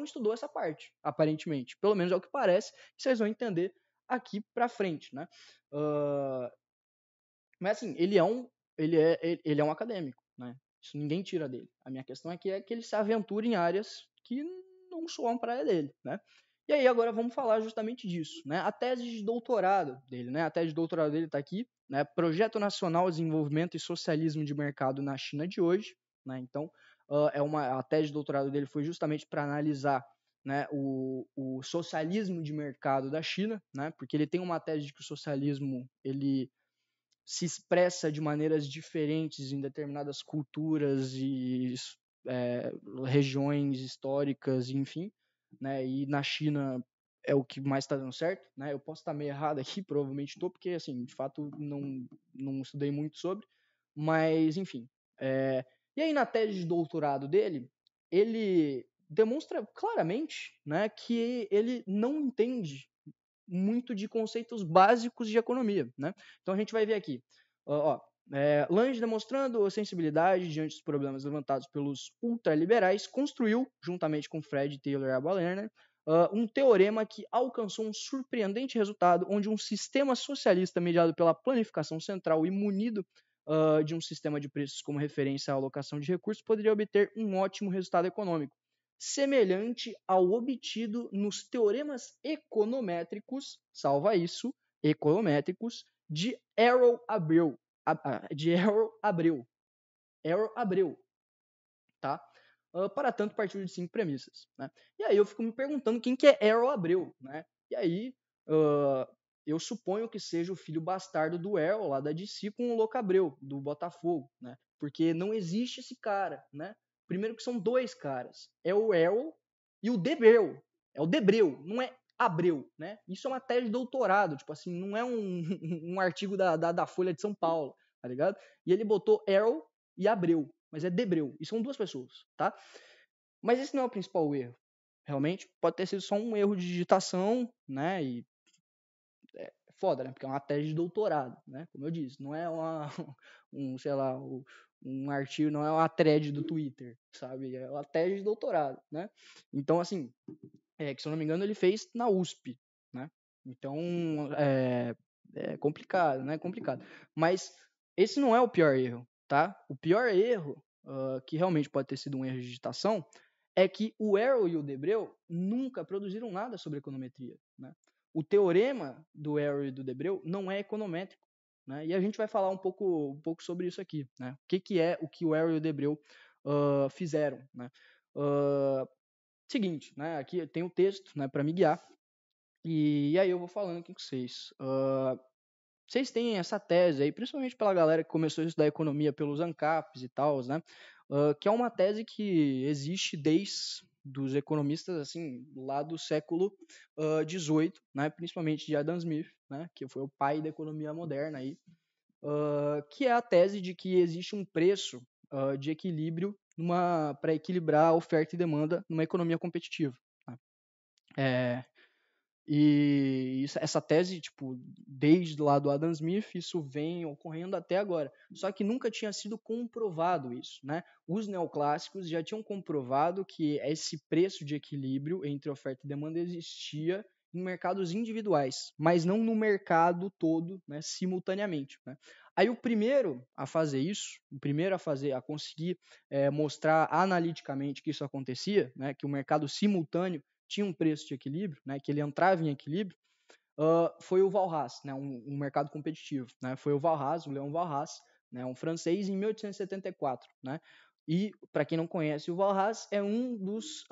estudou essa parte, aparentemente. Pelo menos é o que parece, que vocês vão entender aqui pra frente, né? Mas assim, ele é um acadêmico, né? Isso ninguém tira dele. A minha questão é que ele se aventura em áreas que não soam para a praia dele, né? E aí agora vamos falar justamente disso, né? A tese de doutorado dele, né? A tese de doutorado dele está aqui, né? Projeto Nacional de Desenvolvimento e Socialismo de Mercado na China de hoje, né? Então, a tese de doutorado dele foi justamente para analisar, né, o socialismo de mercado da China, né? Porque ele tem uma tese de que o socialismo ele se expressa de maneiras diferentes em determinadas culturas e regiões históricas, enfim, né? E na China é o que mais está dando certo, né? Eu posso estar meio errado aqui, provavelmente estou, porque, assim, de fato, não estudei muito sobre, mas, enfim. E aí, na tese de doutorado dele, ele demonstra claramente, né, que ele não entende muito de conceitos básicos de economia, né? Então, a gente vai ver aqui, Lange, demonstrando sensibilidade diante dos problemas levantados pelos ultraliberais, construiu, juntamente com Fred Taylor e Alba Lerner, um teorema que alcançou um surpreendente resultado, onde um sistema socialista mediado pela planificação central e munido de um sistema de preços como referência à alocação de recursos poderia obter um ótimo resultado econômico, semelhante ao obtido nos teoremas econométricos, salva isso, econométricos, de Errol Abreu. Errol Abreu, tá? Para tanto, partiu de 5 premissas, né? E aí eu fico me perguntando quem que é Errol Abreu, né? E aí eu suponho que seja o filho bastardo do Errol, lá da DC, com o Louco Abreu, do Botafogo, né? Porque não existe esse cara, né? Primeiro que são 2 caras. É o Errol e o Debreu. É o Debreu, não é Abreu, né? Isso é uma tese de doutorado, tipo assim, não é um artigo da Folha de São Paulo, tá ligado? E ele botou Errol e Abreu, mas é Debreu, e são 2 pessoas, tá? Mas esse não é o principal erro. Realmente, pode ter sido só um erro de digitação, né? E é foda, né? Porque é uma tese de doutorado, né? Como eu disse, não é sei lá, um artigo, não é uma thread do Twitter, sabe? É uma tese de doutorado, né? Então, assim, que se eu não me engano ele fez na USP, né? Então, é complicado, né? É complicado. Mas esse não é o pior erro, tá? O pior erro, que realmente pode ter sido um erro de digitação, é que o Errol e o Debreu nunca produziram nada sobre econometria, né? O teorema do Errol e do Debreu não é econométrico, né? E a gente vai falar um pouco sobre isso aqui, né? O que é o que o Errol e o Debreu fizeram, né? Seguinte, né? Aqui tem o texto, né, para me guiar. E aí eu vou falando aqui com vocês. Vocês têm essa tese aí, principalmente pela galera que começou a estudar economia pelos ANCAPs e tal, né? Que é uma tese que existe desde dos economistas, assim, lá do século XVIII, né? Principalmente de Adam Smith, né? Que foi o pai da economia moderna aí. Que é a tese de que existe um preço de equilíbrio para equilibrar a oferta e demanda numa economia competitiva. Tá? E essa tese, tipo, desde lá do Adam Smith, isso vem ocorrendo até agora. Só que nunca tinha sido comprovado isso, né? Os neoclássicos já tinham comprovado que esse preço de equilíbrio entre oferta e demanda existia em mercados individuais, mas não no mercado todo, né, simultaneamente. Né? Aí o primeiro a fazer isso, a conseguir mostrar analiticamente que isso acontecia, né, que o mercado simultâneo tinha um preço de equilíbrio, né, que ele entrava em equilíbrio, foi o Walras, né, um mercado competitivo. Né, foi o Walras, o Leon Walras, né, um francês, em 1874. Né, e, para quem não conhece, o Walras é um dos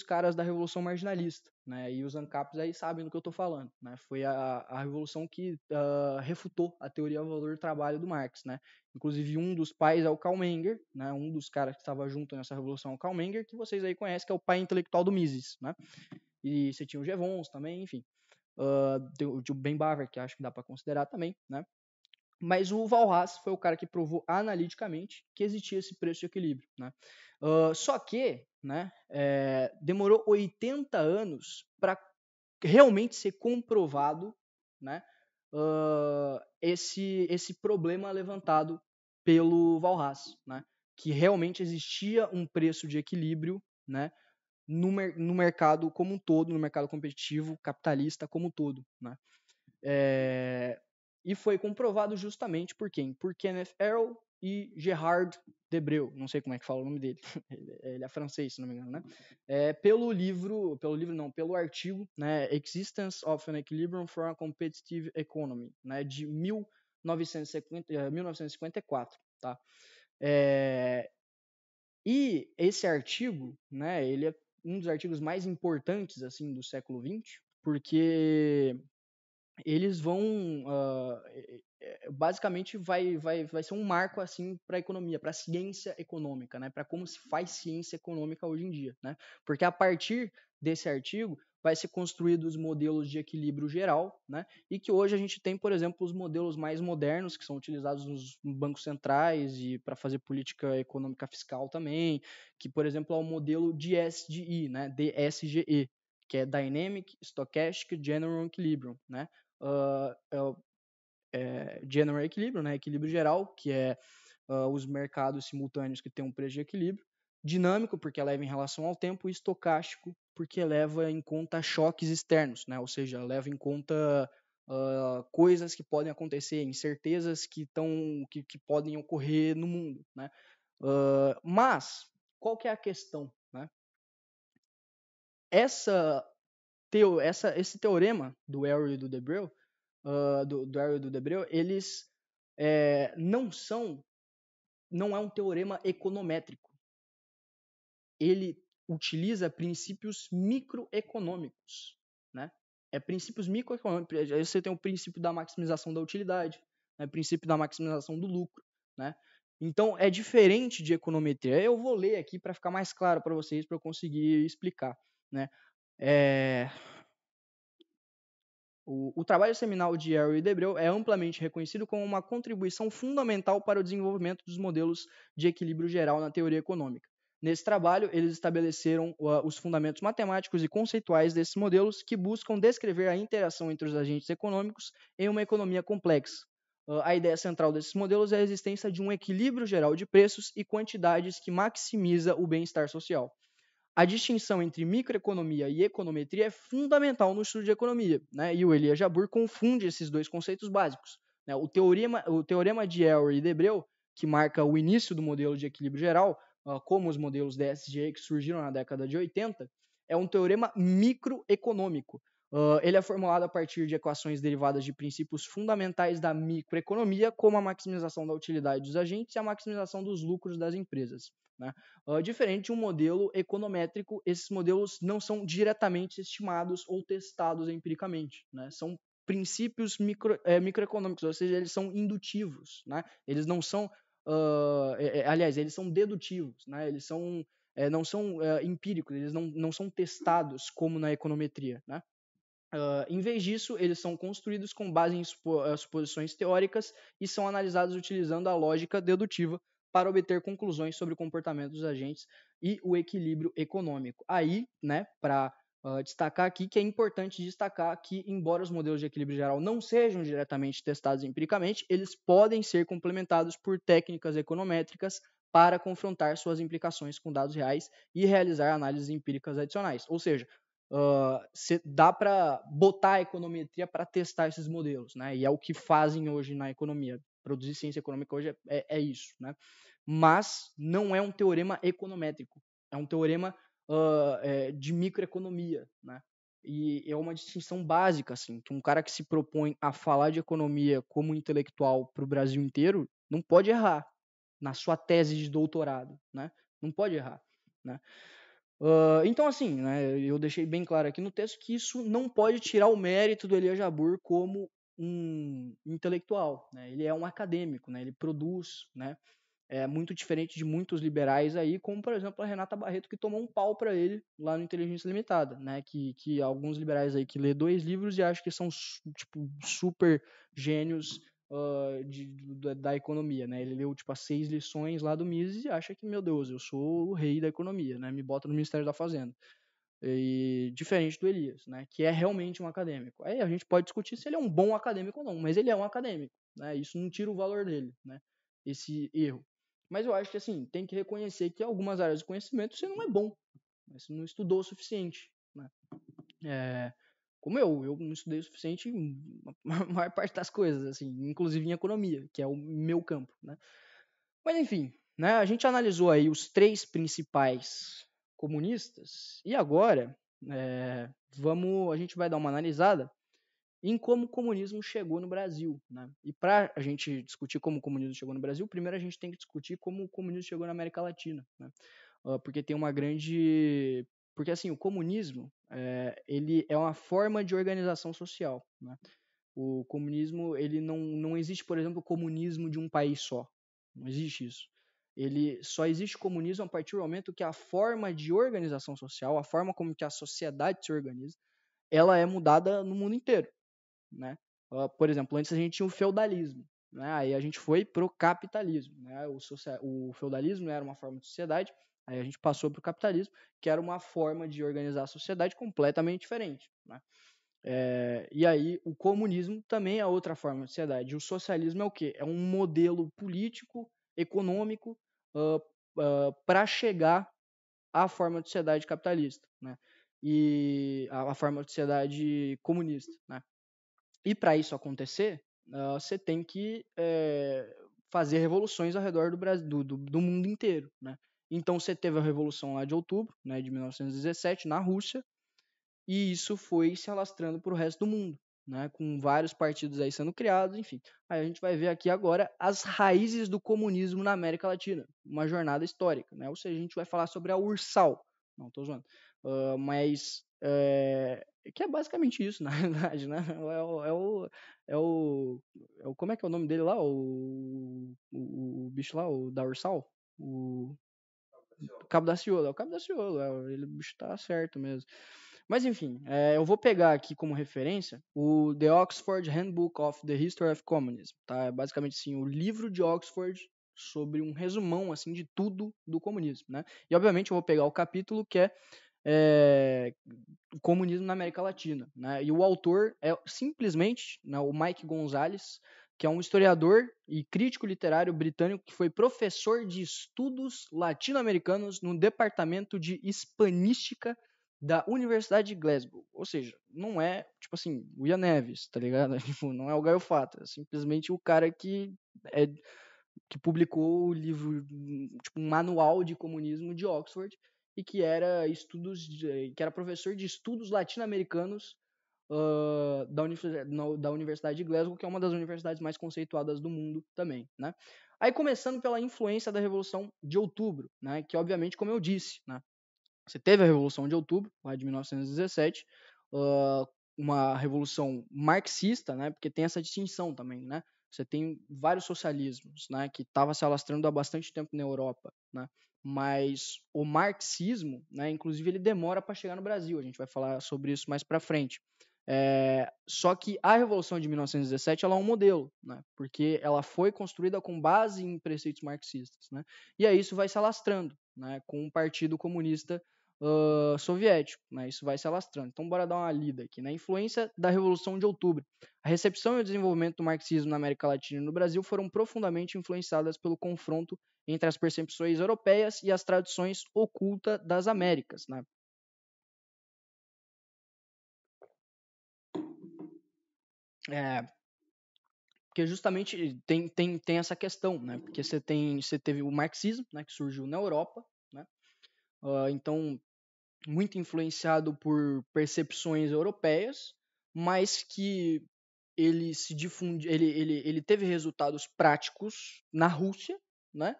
caras da Revolução Marginalista. Né, e os ANCAPs aí sabem do que eu estou falando. Né, foi a revolução que refutou a teoria valor-trabalho do Marx. Né, inclusive, um dos pais é o Karl Menger, né, um dos caras que estava junto nessa revolução é o Karl Menger, que vocês aí conhecem, que é o pai intelectual do Mises. Né, e você tinha o Jevons também, enfim. O Ben Baver, que acho que dá para considerar também, né? Mas o Walras foi o cara que provou analiticamente que existia esse preço de equilíbrio, né? Só que, né, demorou 80 anos para realmente ser comprovado, né, esse problema levantado pelo Walras, né? Que realmente existia um preço de equilíbrio, né? No mercado como um todo, no mercado competitivo capitalista como um todo. Né? E foi comprovado justamente por quem? Por Kenneth Arrow e Gerard Debreu, não sei como é que fala o nome dele, ele é francês, se não me engano, né? Pelo artigo, né, Existence of an Equilibrium for a Competitive Economy, né, de 1954, tá? E esse artigo, né, ele é um dos artigos mais importantes assim do século XX, porque eles vão basicamente vai ser um marco assim para a economia, para a ciência econômica, né? Para como se faz ciência econômica hoje em dia, né? Porque a partir desse artigo vai ser construído os modelos de equilíbrio geral, né? E que hoje a gente tem, por exemplo, os modelos mais modernos que são utilizados nos bancos centrais e para fazer política econômica fiscal também, que, por exemplo, é o modelo DSGE, né? DSGE, que é Dynamic Stochastic General Equilibrium, né? General Equilibrium, né? Equilíbrio geral, que é os mercados simultâneos que têm um preço de equilíbrio. Dinâmico, porque leva em relação ao tempo, e estocástico, porque leva em conta choques externos, né? Ou seja, leva em conta coisas que podem acontecer, incertezas que podem ocorrer no mundo, né? Mas, qual que é a questão, né? Esse teorema do Harry e do Debreu, Harry e do Debreu, eles não é um teorema econométrico. Ele utiliza princípios microeconômicos, né? Princípios microeconômicos. Aí você tem o princípio da maximização da utilidade, né? Princípio da maximização do lucro, né? Então é diferente de econometria. Eu vou ler aqui para ficar mais claro para vocês, para eu conseguir explicar, né? O trabalho seminal de Harry e Debreu é amplamente reconhecido como uma contribuição fundamental para o desenvolvimento dos modelos de equilíbrio geral na teoria econômica. Nesse trabalho, eles estabeleceram os fundamentos matemáticos e conceituais desses modelos que buscam descrever a interação entre os agentes econômicos em uma economia complexa. A ideia central desses modelos é a existência de um equilíbrio geral de preços e quantidades que maximiza o bem-estar social. A distinção entre microeconomia e econometria é fundamental no estudo de economia, né? E o Elias Jabbour confunde esses dois conceitos básicos, né? O teorema de Harry e Debreu, que marca o início do modelo de equilíbrio geral, como os modelos DSGE que surgiram na década de 80, é um teorema microeconômico. Ele é formulado a partir de equações derivadas de princípios fundamentais da microeconomia, como a maximização da utilidade dos agentes e a maximização dos lucros das empresas, né? Diferente de um modelo econométrico, esses modelos não são diretamente estimados ou testados empiricamente, né? São princípios microeconômicos, ou seja, eles são indutivos, né? Eles não são, aliás, eles são dedutivos, né? Eles não são empíricos, eles não são testados como na econometria, né? Em vez disso, eles são construídos com base em suposições teóricas e são analisados utilizando a lógica dedutiva para obter conclusões sobre o comportamento dos agentes e o equilíbrio econômico. Aí, né, para destacar aqui que é importante destacar que, embora os modelos de equilíbrio geral não sejam diretamente testados empiricamente, eles podem ser complementados por técnicas econométricas para confrontar suas implicações com dados reais e realizar análises empíricas adicionais. Ou seja, dá para botar a econometria para testar esses modelos, né? E é o que fazem hoje na economia. Produzir ciência econômica hoje é isso, né? Mas não é um teorema econométrico, é um teorema de microeconomia, né? E é uma distinção básica, assim, que um cara que se propõe a falar de economia como intelectual para o Brasil inteiro não pode errar na sua tese de doutorado, né? Não pode errar, né? Então, assim, né, eu deixei bem claro aqui no texto que isso não pode tirar o mérito do Elias Jabbour como um intelectual, né? Ele é um acadêmico, né? Ele produz, né? É muito diferente de muitos liberais aí, como, por exemplo, a Renata Barreto, que tomou um pau para ele lá no Inteligência Limitada, né? Que alguns liberais aí que lê 2 livros e acham que são, tipo, super gênios da economia, né? Ele leu, tipo, as 6 lições lá do Mises e acha que, meu Deus, eu sou o rei da economia, né? Me bota no Ministério da Fazenda. E, diferente do Elias, né? Que é realmente um acadêmico. Aí a gente pode discutir se ele é um bom acadêmico ou não, mas ele é um acadêmico, né? Isso não tira o valor dele, né? Esse erro. Mas eu acho que, assim, tem que reconhecer que em algumas áreas de conhecimento você não é bom, né? Você não estudou o suficiente, né? Como eu não estudei o suficiente em a maior parte das coisas, assim, inclusive em economia, que é o meu campo, né? Mas enfim, né? A gente analisou aí os 3 principais comunistas e agora a gente vai dar uma analisada em como o comunismo chegou no Brasil, né? E para a gente discutir como o comunismo chegou no Brasil, primeiro a gente tem que discutir como o comunismo chegou na América Latina, né? Porque tem uma grande... Porque, assim, o comunismo, ele é uma forma de organização social, né? O comunismo, ele não existe, por exemplo, o comunismo de um país só. Não existe isso. Ele só existe comunismo a partir do momento que a forma de organização social, a forma como que a sociedade se organiza, ela é mudada no mundo inteiro, né? Por exemplo, antes a gente tinha o feudalismo, né? Aí a gente foi pro capitalismo, né? O feudalismo era uma forma de sociedade, aí a gente passou pro capitalismo, que era uma forma de organizar a sociedade completamente diferente, né? E aí o comunismo também é outra forma de sociedade. O socialismo é o quê? É um modelo político, econômico, para chegar à forma de sociedade capitalista, né? E a forma de sociedade comunista, né? E para isso acontecer, você tem que fazer revoluções ao redor do Brasil, do mundo inteiro, né? Então você teve a Revolução lá de Outubro, né, de 1917, na Rússia, e isso foi se alastrando para o resto do mundo, né, com vários partidos aí sendo criados, enfim. Aí a gente vai ver aqui agora as raízes do comunismo na América Latina, uma jornada histórica, né? Ou seja, a gente vai falar sobre a URSAL, não estou zoando, mas que é basicamente isso, na verdade, né? Como é que é o nome dele lá? O bicho lá, o da URSAL? O Cabo da Ciolo, é o Cabo da Ciolo, o bicho tá certo mesmo. Mas enfim, eu vou pegar aqui como referência o The Oxford Handbook of the History of Communism, tá? É basicamente assim, o livro de Oxford sobre um resumão assim de tudo do comunismo, né? E obviamente eu vou pegar o capítulo que é o comunismo na América Latina, né? E o autor é simplesmente, né, o Mike Gonzalez, que é um historiador e crítico literário britânico que foi professor de estudos latino-americanos no departamento de hispanística da Universidade de Glasgow. Ou seja, não é, tipo assim, o Ian Neves, tá ligado? Tipo, não é o Gaio Fata, é simplesmente o cara que publicou o livro, tipo, um manual de comunismo de Oxford e que era professor de estudos latino-americanos da Universidade de Glasgow, que é uma das universidades mais conceituadas do mundo também, né? Aí começando pela influência da Revolução de Outubro, né? Que obviamente, como eu disse, né? Você teve a Revolução de Outubro, lá de 1917, uma revolução marxista, né? Porque tem essa distinção também, né? Você tem vários socialismos, né? Que estava se alastrando há bastante tempo na Europa, né? Mas o marxismo, né? Inclusive ele demora para chegar no Brasil. A gente vai falar sobre isso mais para frente. Só que a Revolução de 1917 ela é um modelo, né? Porque ela foi construída com base em preceitos marxistas, né? E aí isso vai se alastrando, né? Com o Partido Comunista soviético, né? Isso vai se alastrando. Então, bora dar uma lida aqui, né? Influência da Revolução de Outubro. A recepção e o desenvolvimento do marxismo na América Latina e no Brasil foram profundamente influenciadas pelo confronto entre as percepções europeias e as tradições ocultas das Américas, né? Porque justamente tem essa questão, né? Porque você teve o marxismo, né? Que surgiu na Europa, né? Então muito influenciado por percepções europeias, mas que ele se difunde, ele teve resultados práticos na Rússia, né?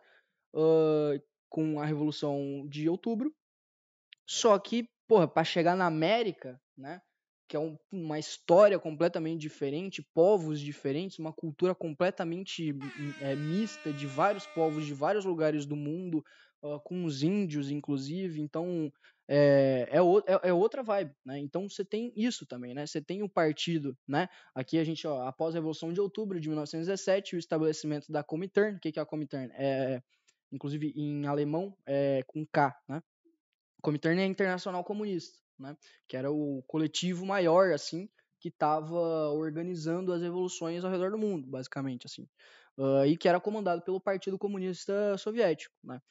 Com a Revolução de Outubro. Só que, porra, para chegar na América, né? Que é uma história completamente diferente, povos diferentes, uma cultura completamente mista de vários povos de vários lugares do mundo, com os índios, inclusive. Então, é outra vibe, né? Então, você tem isso também, né? Você tem o partido, né? Aqui a gente, após a Revolução de Outubro de 1917, o estabelecimento da Comintern. O que é a Comintern? Inclusive, em alemão, com K, né? Comintern é Internacional Comunista, né? Que era o coletivo maior, assim, que estava organizando as revoluções ao redor do mundo, basicamente, assim. E que era comandado pelo Partido Comunista Soviético, né?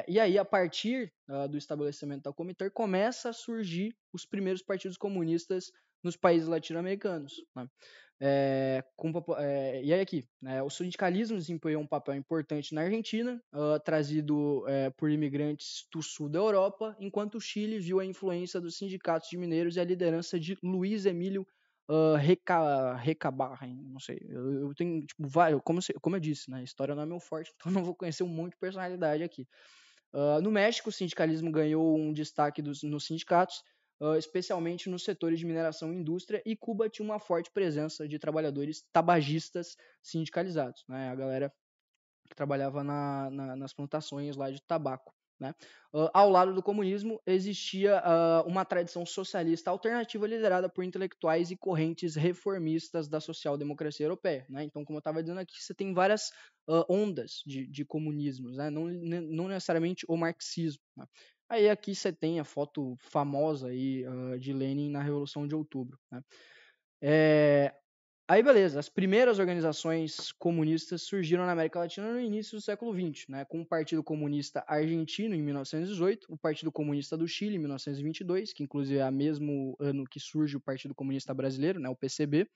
E aí, a partir do estabelecimento da Comintern, começa a surgir os primeiros partidos comunistas nos países latino-americanos, né? E aí aqui, né, o sindicalismo desempenhou um papel importante na Argentina, trazido por imigrantes do sul da Europa, enquanto o Chile viu a influência dos sindicatos de mineiros e a liderança de Luiz Emílio Recabarren, não sei, eu tenho tipo, vários, como eu disse, né, história não é meu forte, então não vou conhecer um monte de personalidade aqui. No México, o sindicalismo ganhou um destaque nos sindicatos, especialmente nos setores de mineração e indústria, e Cuba tinha uma forte presença de trabalhadores tabagistas sindicalizados, né? A galera que trabalhava nas plantações lá de tabaco. Né? Ao lado do comunismo existia uma tradição socialista alternativa liderada por intelectuais e correntes reformistas da social-democracia europeia. Né? Então, como eu estava dizendo aqui, você tem várias ondas de comunismos, né? Não necessariamente o marxismo. Né? Aí aqui você tem a foto famosa aí, de Lenin na Revolução de Outubro. Né? Aí, beleza, as primeiras organizações comunistas surgiram na América Latina no início do século XX, né, com o Partido Comunista Argentino em 1918, o Partido Comunista do Chile em 1922, que inclusive é o mesmo ano que surge o Partido Comunista Brasileiro, né, o PCB,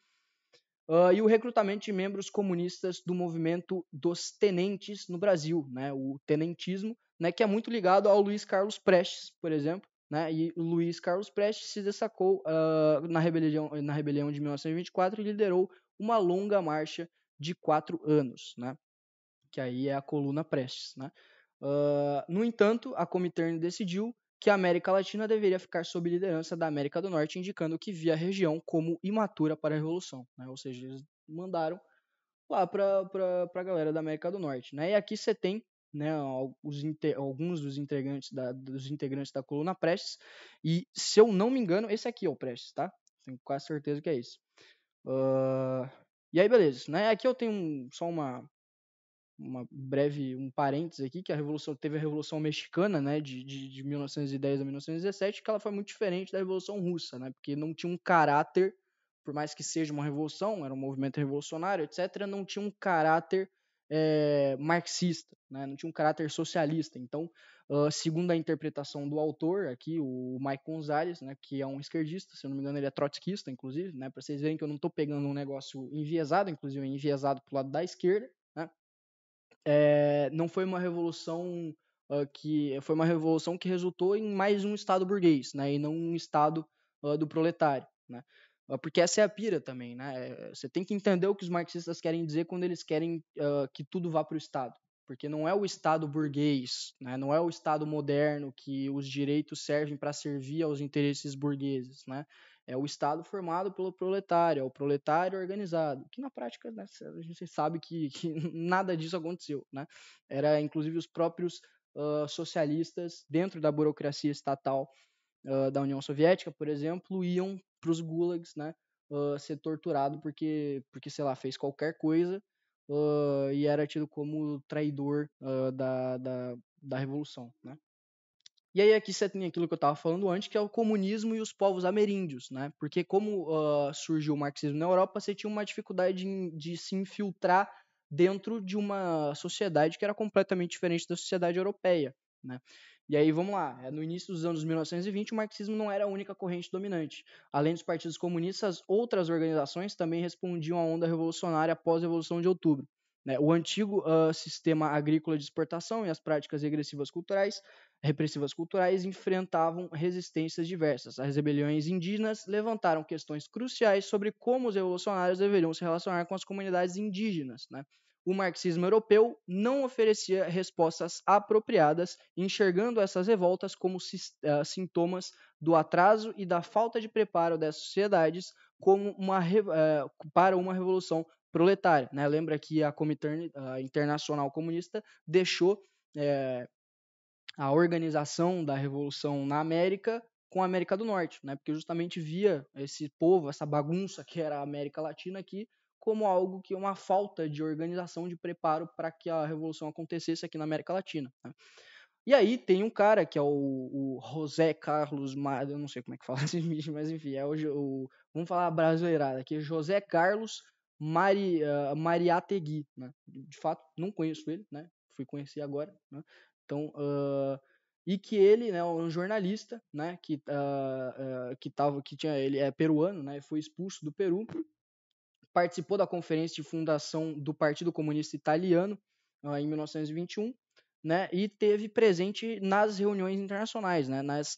e o recrutamento de membros comunistas do movimento dos tenentes no Brasil, né, o tenentismo, né, que é muito ligado ao Luiz Carlos Prestes, por exemplo. Né, e o Luiz Carlos Prestes se destacou na rebelião de 1924 e liderou uma longa marcha de 4 anos, né, que aí é a coluna Prestes. Né. No entanto, a Comintern decidiu que a América Latina deveria ficar sob liderança da América do Norte, indicando que via a região como imatura para a Revolução. Né, ou seja, eles mandaram lá para a galera da América do Norte. Né, e aqui você tem, né, alguns dos integrantes da coluna Prestes, e se eu não me engano, esse aqui é o Prestes, tá? Tenho quase certeza que é esse. E aí, beleza. Né? Aqui eu tenho só um parênteses aqui, que teve a Revolução Mexicana, né, de 1910 a 1917, que ela foi muito diferente da Revolução Russa, né, porque não tinha um caráter, por mais que seja uma revolução, era um movimento revolucionário, etc., não tinha um caráter marxista, né, não tinha um caráter socialista. Então, segundo a interpretação do autor aqui, o Mike Gonzalez, né, que é um esquerdista, se eu não me engano ele é trotskista, inclusive, né, para vocês verem que eu não estou pegando um negócio enviesado, inclusive enviesado para o lado da esquerda, né, não foi uma revolução que resultou em mais um Estado burguês, né, e não um Estado do proletário, né, porque essa é a pira também, né, você tem que entender o que os marxistas querem dizer quando eles querem que tudo vá para o Estado, porque não é o Estado burguês, né, não é o Estado moderno que os direitos servem para servir aos interesses burgueses, né, é o Estado formado pelo proletário, é o proletário organizado, que na prática, né, a gente sabe que nada disso aconteceu. Né? Era, inclusive, os próprios socialistas, dentro da burocracia estatal da União Soviética, por exemplo, iam para os gulags, né, ser torturado porque, sei lá, fez qualquer coisa e era tido como traidor da Revolução. Né? E aí aqui você tem aquilo que eu estava falando antes, que é o comunismo e os povos ameríndios, né? Porque como surgiu o marxismo na Europa, você tinha uma dificuldade de se infiltrar dentro de uma sociedade que era completamente diferente da sociedade europeia, né? E aí, vamos lá, no início dos anos 1920, o marxismo não era a única corrente dominante. Além dos partidos comunistas, outras organizações também respondiam à onda revolucionária após a Revolução de Outubro. Né? O antigo sistema agrícola de exportação e as práticas repressivas culturais enfrentavam resistências diversas. As rebeliões indígenas levantaram questões cruciais sobre como os revolucionários deveriam se relacionar com as comunidades indígenas. Né? O marxismo europeu não oferecia respostas apropriadas, enxergando essas revoltas como sintomas do atraso e da falta de preparo dessas sociedades para uma revolução proletária. Né? Lembra que a Comintern Internacional Comunista deixou a organização da Revolução na América com a América do Norte, né? Porque justamente via esse povo, essa bagunça que era a América Latina aqui, como algo que é uma falta de organização, de preparo para que a Revolução acontecesse aqui na América Latina. Né? E aí tem um cara que é o José Carlos, eu não sei como é que fala esse bicho, mas enfim, vamos falar brasileirada aqui, José Carlos Mariátegui, né? De fato, não conheço ele, né? Fui conhecer agora, né? Então, e que ele, né, é um jornalista, né, ele é peruano, né, foi expulso do Peru, participou da conferência de fundação do Partido Comunista Italiano em 1921, né, e teve presente nas reuniões internacionais, né, nas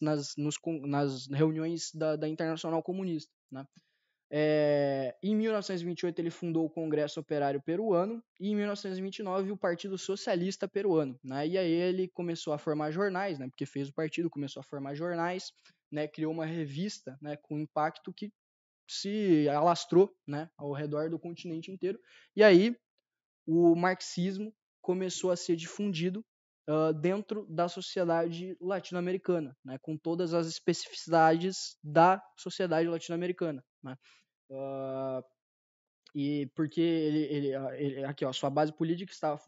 reuniões da Internacional Comunista, né. Em 1928 ele fundou o Congresso Operário Peruano e em 1929 o Partido Socialista Peruano, né? E aí ele começou a formar jornais, né? Porque fez o partido, começou a formar jornais, né? Criou uma revista, né? Com impacto que se alastrou, né? Ao redor do continente inteiro. E aí o marxismo começou a ser difundido dentro da sociedade latino-americana, né? Com todas as especificidades da sociedade latino-americana, né? E porque aqui, ó, sua base política estava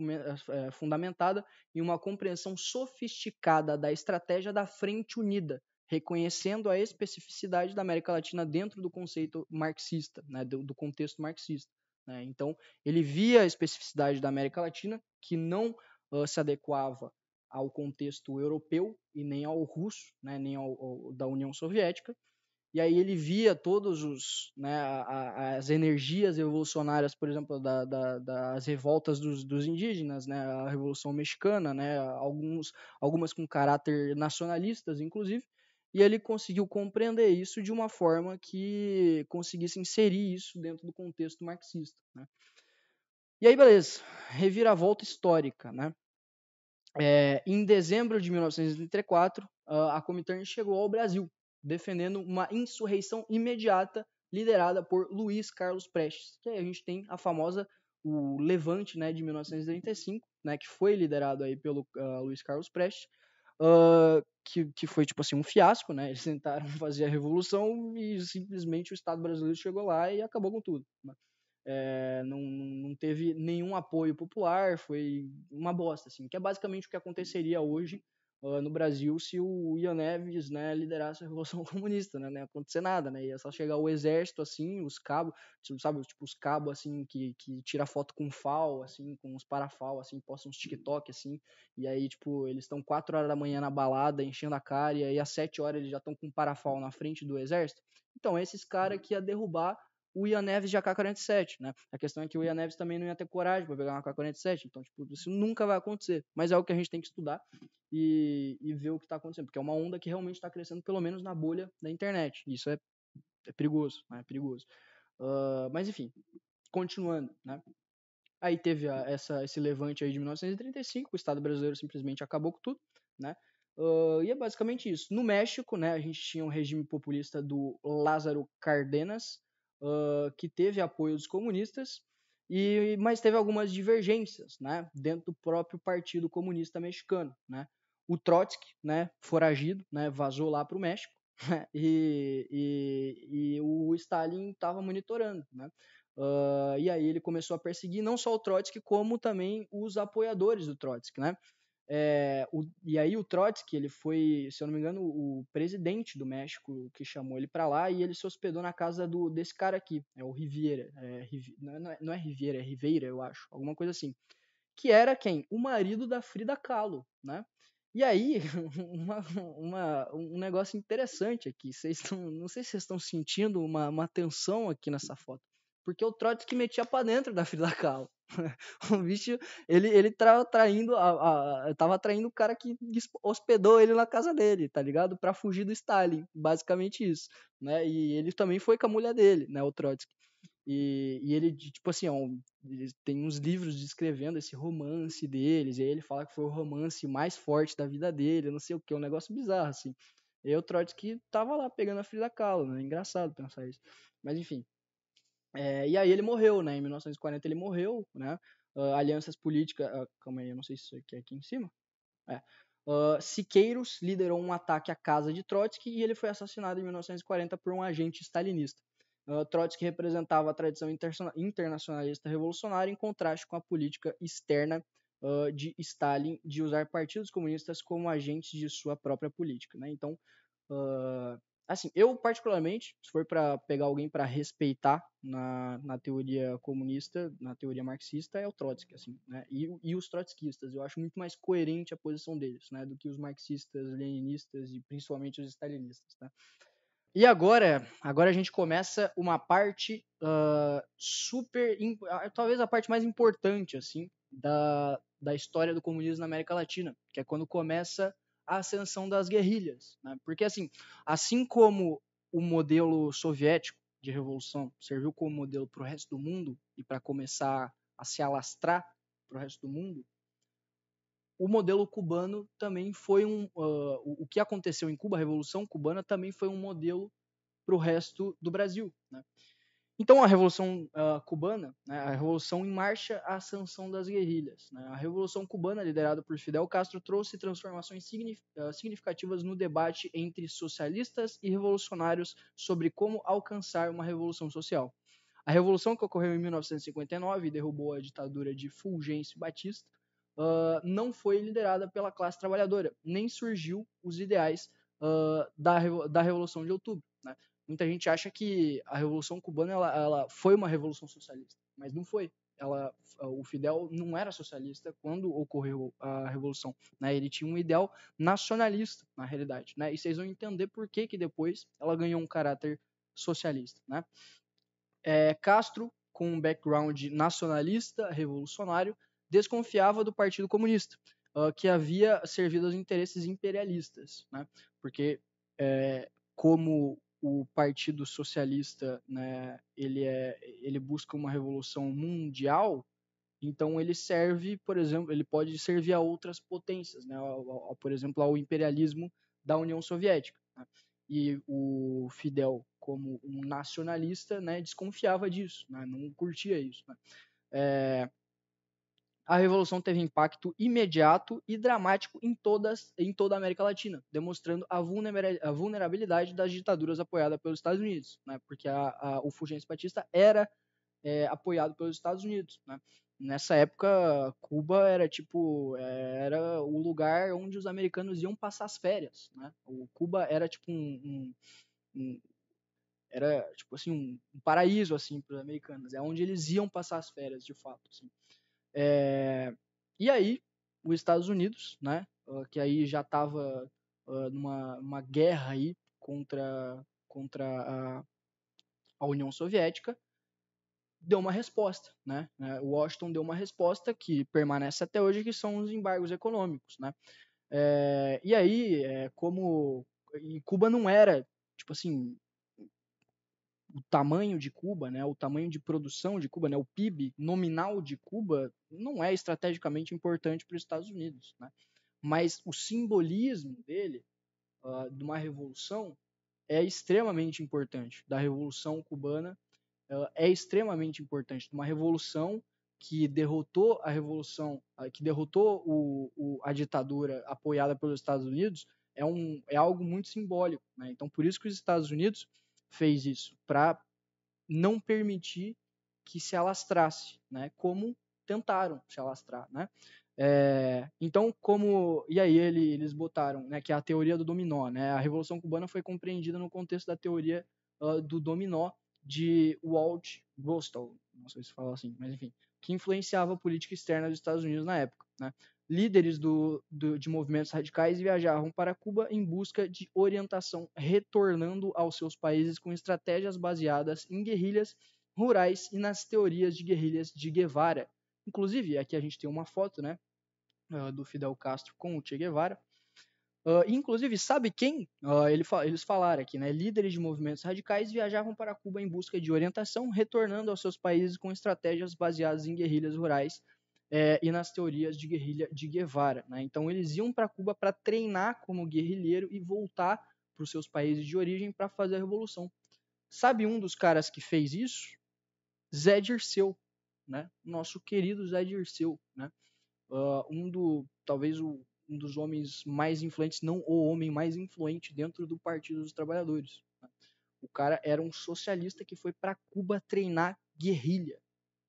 fundamentada em uma compreensão sofisticada da estratégia da Frente Unida, reconhecendo a especificidade da América Latina dentro do conceito marxista, né, do contexto marxista, né? Então, ele via a especificidade da América Latina, que não se adequava ao contexto europeu e nem ao russo, né, nem da União Soviética. E aí ele via todos os, né, as energias revolucionárias, por exemplo, das revoltas dos indígenas, né, a Revolução Mexicana, né, algumas com caráter nacionalistas, inclusive, e ele conseguiu compreender isso de uma forma que conseguisse inserir isso dentro do contexto marxista, né. E aí, beleza, reviravolta histórica, né. Em dezembro de 1934, a Comintern chegou ao Brasil, defendendo uma insurreição imediata liderada por Luiz Carlos Prestes. Que aí a gente tem o Levante, né, de 1935, né, que foi liderado aí pelo Luiz Carlos Prestes, que foi tipo assim um fiasco, né? Eles tentaram fazer a revolução e simplesmente o Estado brasileiro chegou lá e acabou com tudo, né? Não teve nenhum apoio popular, foi uma bosta, assim, que é basicamente o que aconteceria hoje no Brasil se o Ian Neves, né, liderasse a Revolução Comunista, né, não ia acontecer nada, né, ia só chegar o exército, assim, os cabos, sabe, tipo, os cabos, assim, que tira foto com FAO, assim, com os parafal, assim, postam uns TikTok, assim, e aí, tipo, eles estão 4 horas da manhã na balada, enchendo a cara, e aí às 7 horas eles já estão com parafal na frente do exército. Então, esses caras que ia derrubar o Ian Neves de AK-47, né? A questão é que o Ian Neves também não ia ter coragem para pegar uma AK-47, então, tipo, isso nunca vai acontecer. Mas é o que a gente tem que estudar e ver o que está acontecendo, porque é uma onda que realmente está crescendo, pelo menos na bolha da internet. Isso é perigoso, né? É perigoso. Mas, enfim, continuando, né? Aí teve esse levante aí de 1935, o Estado brasileiro simplesmente acabou com tudo, né? E é basicamente isso. No México, né, a gente tinha um regime populista do Lázaro Cárdenas, que teve apoio dos comunistas, mas teve algumas divergências, né, dentro do próprio Partido Comunista Mexicano, né? O Trotsky, né, foragido, né, vazou lá para o México, né, e o Stalin estava monitorando, né? E aí ele começou a perseguir não só o Trotsky, como também os apoiadores do Trotsky, né? E aí o Trotsky, ele foi, se eu não me engano, o presidente do México que chamou ele para lá, e ele se hospedou na casa desse cara aqui, é o Rivera, não é Rivera, é Rivera, eu acho, alguma coisa assim, que era quem? O marido da Frida Kahlo, né? E aí, um negócio interessante aqui, não sei se vocês estão sentindo uma tensão aqui nessa foto, porque o Trotsky metia pra dentro da Frida Kahlo. O bicho, ele tava traindo o cara que hospedou ele na casa dele, tá ligado? Pra fugir do Stalin, basicamente isso, né? E ele também foi com a mulher dele, né, o Trotsky. E ele, tipo assim, ele tem uns livros descrevendo esse romance deles, e aí ele fala que foi o romance mais forte da vida dele, não sei o que, um negócio bizarro, assim. E aí o Trotsky tava lá pegando a Frida Kahlo, né? Engraçado pensar isso. Mas enfim. E aí ele morreu, né? Em 1940 ele morreu, né? Alianças políticas. Calma aí, eu não sei se isso aqui é aqui em cima. Siqueiros liderou um ataque à casa de Trotsky e ele foi assassinado em 1940 por um agente stalinista. Trotsky representava a tradição internacionalista revolucionária em contraste com a política externa de Stalin de usar partidos comunistas como agentes de sua própria política, né? Então, assim, eu particularmente, se for para pegar alguém para respeitar na teoria comunista, na teoria marxista, é o Trotsky, assim, né? E os trotskistas, eu acho muito mais coerente a posição deles, né, do que os marxistas, leninistas e principalmente os stalinistas, tá? E agora a gente começa uma parte talvez a parte mais importante, assim, da história do comunismo na América Latina, que é quando começa a ascensão das guerrilhas, né? Porque assim como o modelo soviético, de revolução serviu como modelo para o resto do mundo e para começar a se alastrar para o resto do mundo, o modelo cubano também foi o que aconteceu em Cuba, a Revolução Cubana, também foi um modelo para o resto do Brasil, né? Então, a Revolução Cubana, né, a Revolução em Marcha, a ascensão das guerrilhas. Né? A Revolução Cubana, liderada por Fidel Castro, trouxe transformações significativas no debate entre socialistas e revolucionários sobre como alcançar uma revolução social. A revolução que ocorreu em 1959 e derrubou a ditadura de Fulgêncio Batista não foi liderada pela classe trabalhadora, nem surgiu os ideais da Revolução de Outubro. Né? Muita gente acha que a Revolução Cubana ela foi uma revolução socialista, mas não foi. O Fidel não era socialista quando ocorreu a Revolução. Né? Ele tinha um ideal nacionalista, na realidade. Né? E vocês vão entender por que depois ela ganhou um caráter socialista. Né? Castro, com um background nacionalista, revolucionário, desconfiava do Partido Comunista, que havia servido aos interesses imperialistas. Né? Porque, como o Partido Socialista, né, ele busca uma revolução mundial, então ele serve, por exemplo, ele pode servir a outras potências, né, por exemplo, ao imperialismo da União Soviética. Né? E o Fidel, como um nacionalista, né, desconfiava disso, né, não curtia isso. Né? A Revolução teve impacto imediato e dramático em toda a América Latina, demonstrando a vulnerabilidade das ditaduras apoiadas pelos Estados Unidos, né? Porque o Fulgêncio Batista era apoiado pelos Estados Unidos. Né? Nessa época, Cuba era o lugar onde os americanos iam passar as férias. Né? Cuba era tipo era tipo assim um paraíso assim para os americanos, é onde eles iam passar as férias de fato. Assim. E aí, os Estados Unidos, né, que aí já estava numa guerra aí contra a União Soviética, deu uma resposta. Né? Washington deu uma resposta que permanece até hoje, que são os embargos econômicos. Né? E aí, e Cuba não era, tipo assim, o tamanho de Cuba, né, o tamanho de produção de Cuba, né, o PIB nominal de Cuba não é estrategicamente importante para os Estados Unidos. Né? Mas o simbolismo dele, de uma revolução, é extremamente importante. Da Revolução Cubana é extremamente importante. Uma revolução que derrotou a revolução, que derrotou a ditadura apoiada pelos Estados Unidos, é algo muito simbólico. Né? Então, por isso que os Estados Unidos fez isso, para não permitir que se alastrasse, né? Como tentaram se alastrar. Né? Então, e aí eles botaram, né, que é a teoria do dominó. Né? A Revolução Cubana foi compreendida no contexto da teoria do dominó de Walt Rostow, não sei se fala assim, mas enfim, que influenciava a política externa dos Estados Unidos na época. Né? Líderes de movimentos radicais viajavam para Cuba em busca de orientação, retornando aos seus países com estratégias baseadas em guerrilhas rurais e nas teorias de guerrilhas de Guevara. Inclusive, aqui a gente tem uma foto, né, do Fidel Castro com o Che Guevara. Inclusive, sabe quem? Eles falaram aqui, né? Líderes de movimentos radicais viajavam para Cuba em busca de orientação, retornando aos seus países com estratégias baseadas em guerrilhas rurais e nas teorias de guerrilha de Guevara. Né? Então, eles iam para Cuba para treinar como guerrilheiro e voltar para os seus países de origem para fazer a revolução. Sabe um dos caras que fez isso? Zé Dirceu, né? Nosso querido Zé Dirceu, né? Talvez um dos homens mais influentes, não o homem mais influente dentro do Partido dos Trabalhadores. Né? O cara era um socialista que foi para Cuba treinar guerrilha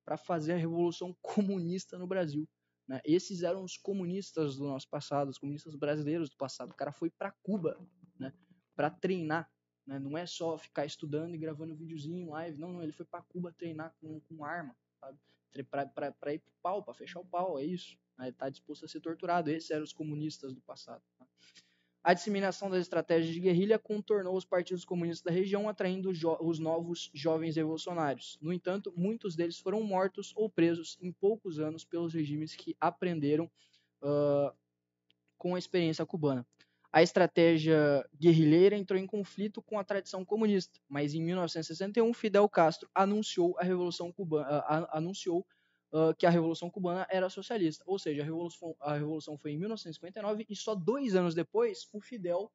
para fazer a revolução comunista no Brasil. Né? Esses eram os comunistas do nosso passado, os comunistas brasileiros do passado. O cara foi para Cuba, né, para treinar. Né? Não é só ficar estudando e gravando videozinho em live. Não, ele foi para Cuba treinar com arma, para ir pro pau, para fechar o pau, é isso. Ele está disposto a ser torturado. Esses eram os comunistas do passado. A disseminação das estratégias de guerrilha contornou os partidos comunistas da região, atraindo os novos jovens revolucionários. No entanto, muitos deles foram mortos ou presos em poucos anos pelos regimes que aprenderam com a experiência cubana. A estratégia guerrilheira entrou em conflito com a tradição comunista, mas em 1961 Fidel Castro anunciou que a Revolução Cubana era socialista, ou seja, a Revolução foi em 1959 e só 2 anos depois o Fidel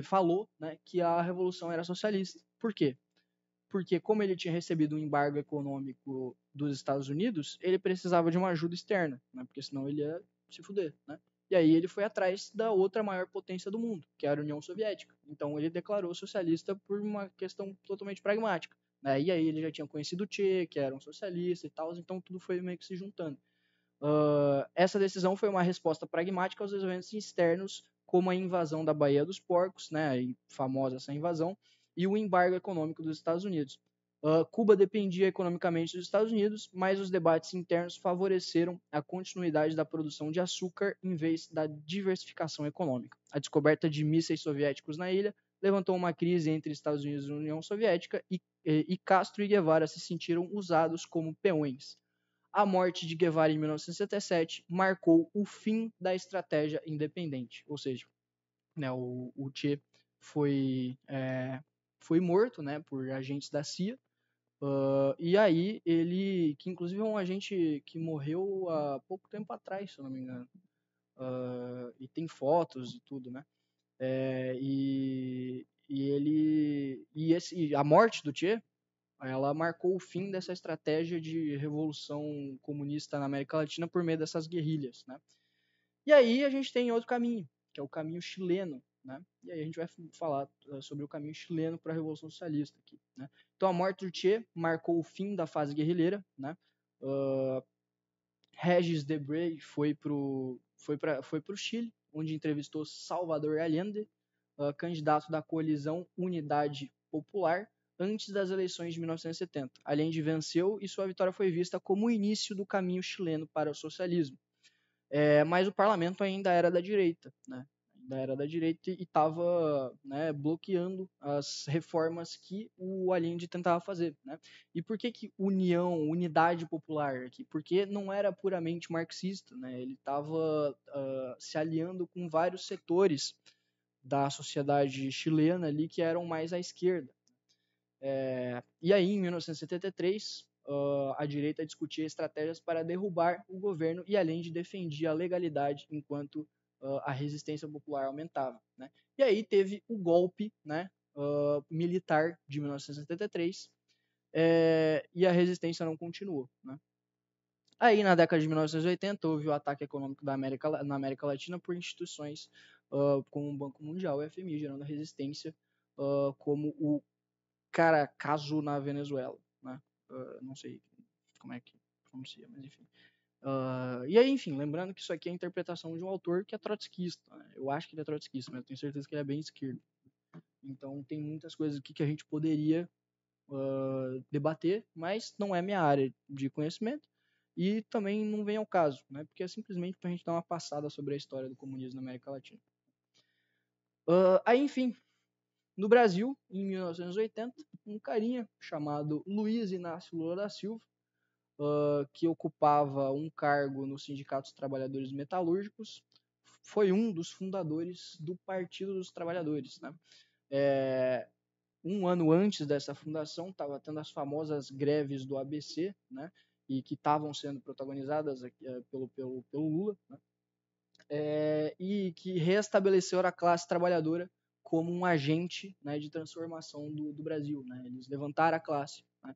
falou, né, que a Revolução era socialista. Por quê? Porque como ele tinha recebido um embargo econômico dos Estados Unidos, ele precisava de uma ajuda externa, né, porque senão ele ia se fuder, né? E aí ele foi atrás da outra maior potência do mundo, que era a União Soviética. Então ele declarou socialista por uma questão totalmente pragmática, né? E aí ele já tinha conhecido o Che, que era um socialista e tal, então tudo foi meio que se juntando. Essa decisão foi uma resposta pragmática aos eventos externos, como a invasão da Baía dos Porcos, né, famosa essa invasão, e o embargo econômico dos Estados Unidos. Cuba dependia economicamente dos Estados Unidos, mas os debates internos favoreceram a continuidade da produção de açúcar em vez da diversificação econômica. A descoberta de mísseis soviéticos na ilha levantou uma crise entre Estados Unidos e União Soviética e Castro e Guevara se sentiram usados como peões. A morte de Guevara em 1967 marcou o fim da estratégia independente, ou seja, né, o Che foi morto, né, por agentes da CIA. E aí ele, que inclusive é um agente que morreu há pouco tempo atrás, se eu não me engano, e tem fotos e tudo, né? A morte do Che, ela marcou o fim dessa estratégia de revolução comunista na América Latina por meio dessas guerrilhas, né? E aí a gente tem outro caminho, que é o caminho chileno, né? E aí a gente vai falar sobre o caminho chileno para a Revolução Socialista aqui, né? Então a morte do Che marcou o fim da fase guerrilheira, né? Regis Debray foi pro Chile, onde entrevistou Salvador Allende, candidato da coalizão Unidade Popular, antes das eleições de 1970. Allende venceu e sua vitória foi vista como o início do caminho chileno para o socialismo. Mas o parlamento ainda era da direita, né? Ainda era da direita e estava, né, bloqueando as reformas que o Allende tentava fazer, né? E por que unidade popular aqui? Porque não era puramente marxista, né? Ele estava se aliando com vários setores da sociedade chilena ali que eram mais à esquerda. E aí, em 1973, a direita discutia estratégias para derrubar o governo e Allende defendia a legalidade enquanto a resistência popular aumentava, né? E aí teve o golpe, né, militar de 1973 e a resistência não continuou, né? Aí, na década de 1980, houve o ataque econômico na América Latina por instituições como o Banco Mundial e o FMI, gerando resistência, como o Caracazo na Venezuela, né? Não sei como é que pronuncia, mas enfim. E aí, enfim, lembrando que isso aqui é a interpretação de um autor que é trotskista, né? Eu acho que ele é trotskista, mas eu tenho certeza que ele é bem esquerdo. Então tem muitas coisas aqui que a gente poderia debater, mas não é minha área de conhecimento e também não vem ao caso, né? Porque é simplesmente para a gente dar uma passada sobre a história do comunismo na América Latina. Aí, enfim, no Brasil, em 1980, um carinha chamado Luiz Inácio Lula da Silva, que ocupava um cargo no Sindicato dos Trabalhadores Metalúrgicos, foi um dos fundadores do Partido dos Trabalhadores, né? Um ano antes dessa fundação, estava tendo as famosas greves do ABC, né? E que estavam sendo protagonizadas pelo Lula, né? E que restabeleceram a classe trabalhadora como um agente, né, de transformação do Brasil, né? Eles levantaram a classe, né?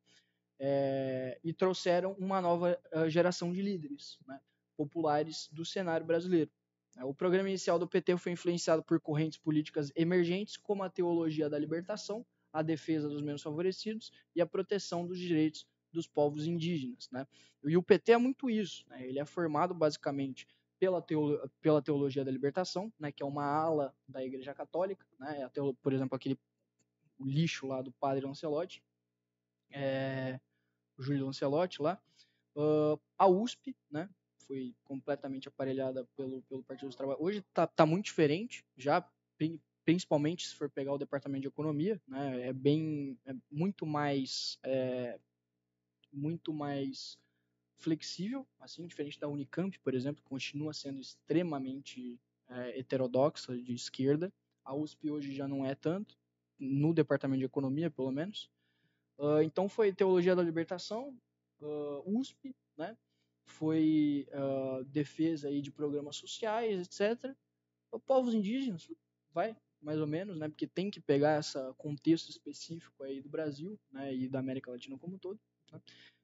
E trouxeram uma nova geração de líderes, né, populares do cenário brasileiro. O programa inicial do PT foi influenciado por correntes políticas emergentes, como a teologia da libertação, a defesa dos menos favorecidos e a proteção dos direitos dos povos indígenas, né? E o PT é muito isso, né? Ele é formado basicamente pela teologia da libertação, né, que é uma ala da Igreja Católica, né? Por exemplo, o lixo lá do padre Lancelotti, o Júlio Lancelotti lá, a USP, né, foi completamente aparelhada pelo Partido dos Trabalhadores. Hoje tá muito diferente, já principalmente se for pegar o departamento de economia, né, é muito mais flexível, assim, diferente da Unicamp, por exemplo, que continua sendo extremamente heterodoxa, de esquerda. A USP hoje já não é tanto, no departamento de economia, pelo menos. Então foi Teologia da Libertação, USP, né? Foi defesa aí de programas sociais, etc. Povos indígenas, vai, mais ou menos, né? Porque tem que pegar esse contexto específico aí do Brasil, né? E da América Latina como um todo. Né?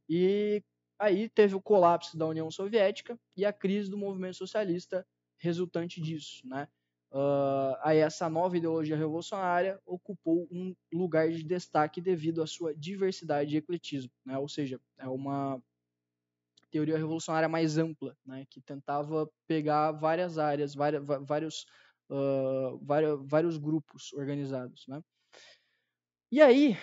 E aí teve o colapso da União Soviética e a crise do movimento socialista resultante disso, né? Aí essa nova ideologia revolucionária ocupou um lugar de destaque devido à sua diversidade e ecletismo, né? Ou seja, é uma teoria revolucionária mais ampla, né? Que tentava pegar várias áreas, vários grupos organizados, né? E aí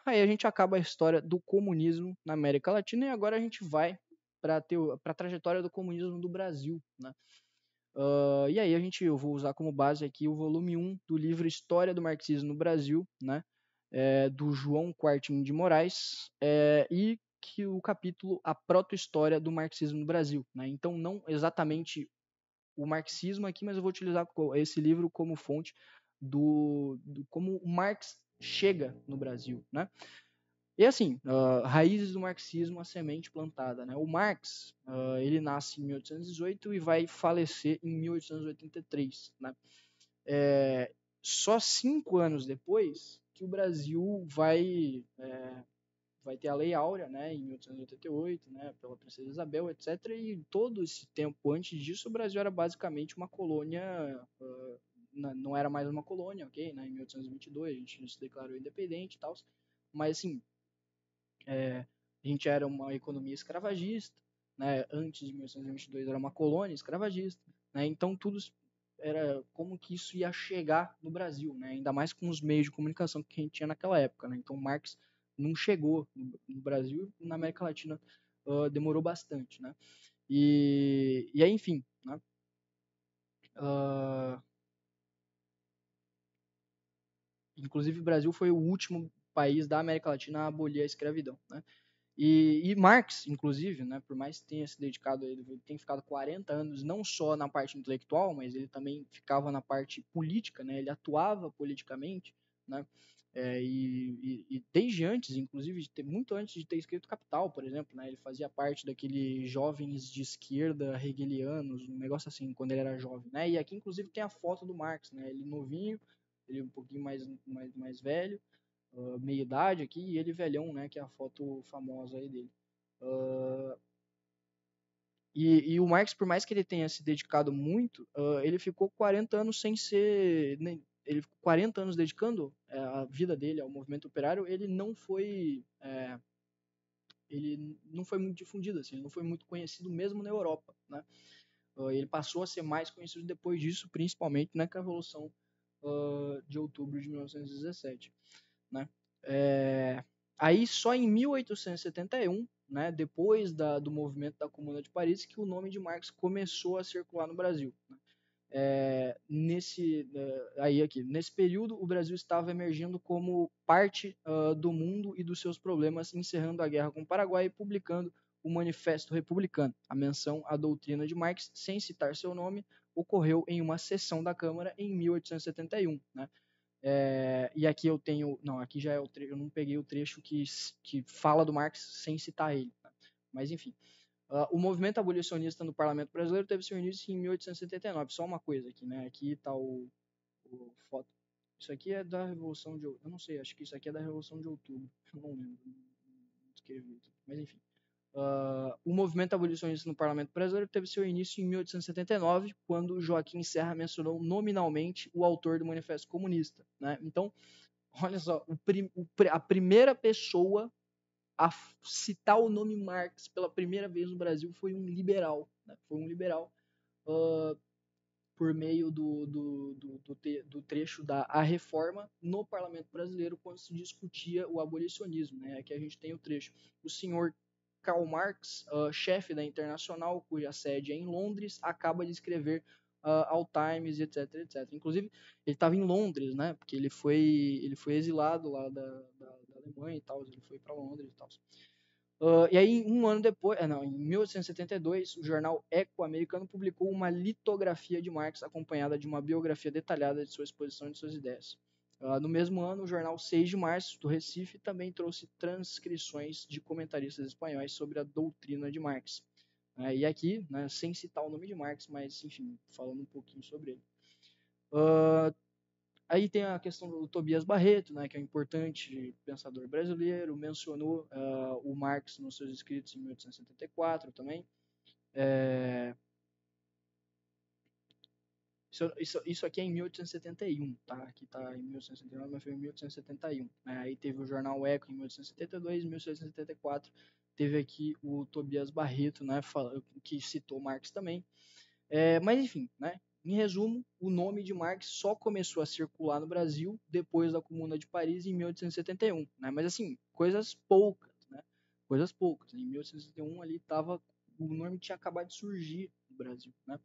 a gente acaba a história do comunismo na América Latina e agora a gente vai para a trajetória do comunismo do Brasil, né? E aí eu vou usar como base aqui o volume 1 do livro História do Marxismo no Brasil, né? Do João Quartim de Moraes, e que o capítulo A Proto-História do Marxismo no Brasil, né? Então não exatamente o marxismo aqui, mas eu vou utilizar esse livro como fonte do como o Marx chega no Brasil, né? E assim, raízes do marxismo, a semente plantada, né? O Marx, ele nasce em 1818 e vai falecer em 1883, né? Só 5 anos depois que o Brasil vai ter a Lei Áurea, né, em 1888, né, pela Princesa Isabel, etc. E todo esse tempo antes disso, o Brasil era basicamente uma colônia, não era mais uma colônia, ok? Né, em 1822 a gente se declarou independente e tal, mas assim, a gente era uma economia escravagista, né? Antes de 1822 era uma colônia escravagista, né? Então tudo era como que isso ia chegar no Brasil, né? Ainda mais com os meios de comunicação que a gente tinha naquela época, né? Então Marx não chegou no Brasil e na América Latina demorou bastante, né? E aí, enfim, né? Inclusive o Brasil foi o último país da América Latina a abolir a escravidão, né? E Marx, inclusive, né, por mais que tenha se dedicado, ele tem ficado 40 anos não só na parte intelectual, mas ele também ficava na parte política, né, ele atuava politicamente, né, e desde antes, inclusive, muito antes de ter escrito Capital, por exemplo, né, ele fazia parte daqueles jovens de esquerda hegelianos, um negócio assim, quando ele era jovem, né, e aqui, inclusive, tem a foto do Marx, né, ele novinho, ele um pouquinho mais velho, meia idade aqui, e ele velhão, né, que é a foto famosa aí dele. E o Marx, por mais que ele tenha se dedicado muito, ele ficou 40 anos sem ser... Ele ficou 40 anos dedicando a vida dele ao movimento operário, ele não foi muito difundido, assim, ele não foi muito conhecido mesmo na Europa, né? Ele passou a ser mais conhecido depois disso, principalmente, né, com a Revolução de Outubro de 1917, né? Aí só em 1871, né, depois do movimento da Comuna de Paris, que o nome de Marx começou a circular no Brasil, né? Nesse período, o Brasil estava emergindo como parte do mundo e dos seus problemas, encerrando a guerra com o Paraguai e publicando o Manifesto Republicano. A menção à doutrina de Marx, sem citar seu nome, ocorreu em uma sessão da Câmara em 1871, né? E aqui eu tenho... Não, aqui já é o trecho, eu não peguei o trecho que fala do Marx sem citar ele, né? Mas enfim. O movimento abolicionista no Parlamento Brasileiro teve seu início em 1879. Só uma coisa aqui, né? Aqui está o foto. Isso aqui é da Revolução de... Eu não sei, acho que isso aqui é da Revolução de Outubro. Eu não lembro. Não escrevi. Mas enfim. O movimento abolicionista no Parlamento Brasileiro teve seu início em 1879, quando Joaquim Serra mencionou nominalmente o autor do Manifesto Comunista, né? Então, olha só, a primeira pessoa a citar o nome Marx pela primeira vez no Brasil foi um liberal, né? Foi um liberal por meio do trecho da A Reforma no Parlamento Brasileiro, quando se discutia o abolicionismo, né? Aqui a gente tem o trecho. O senhor Karl Marx, chefe da Internacional, cuja sede é em Londres, acaba de escrever ao Times, etc, etc. Inclusive, ele estava em Londres, né? Porque ele foi exilado lá da Alemanha e tal, ele foi para Londres e tal. E aí, um ano depois, em 1872, o jornal Eco americano publicou uma litografia de Marx acompanhada de uma biografia detalhada de sua exposição e de suas ideias. No mesmo ano, o jornal 6 de Março, do Recife, também trouxe transcrições de comentaristas espanhóis sobre a doutrina de Marx. E aqui, né, sem citar o nome de Marx, mas, enfim, falando um pouquinho sobre ele. Aí tem a questão do Tobias Barreto, né, que é um importante pensador brasileiro, mencionou o Marx nos seus escritos em 1874 também. Isso aqui é em 1871, tá? Aqui está em 1879, mas foi em 1871. Né? Aí teve o jornal Eco em 1872, em 1874 teve aqui o Tobias Barreto, né, que citou Marx também. Mas enfim, né? Em resumo, o nome de Marx só começou a circular no Brasil depois da Comuna de Paris em 1871, né? Mas assim, coisas poucas, né? Coisas poucas. Em 1871 ali tava, o nome tinha acabado de surgir no Brasil, né?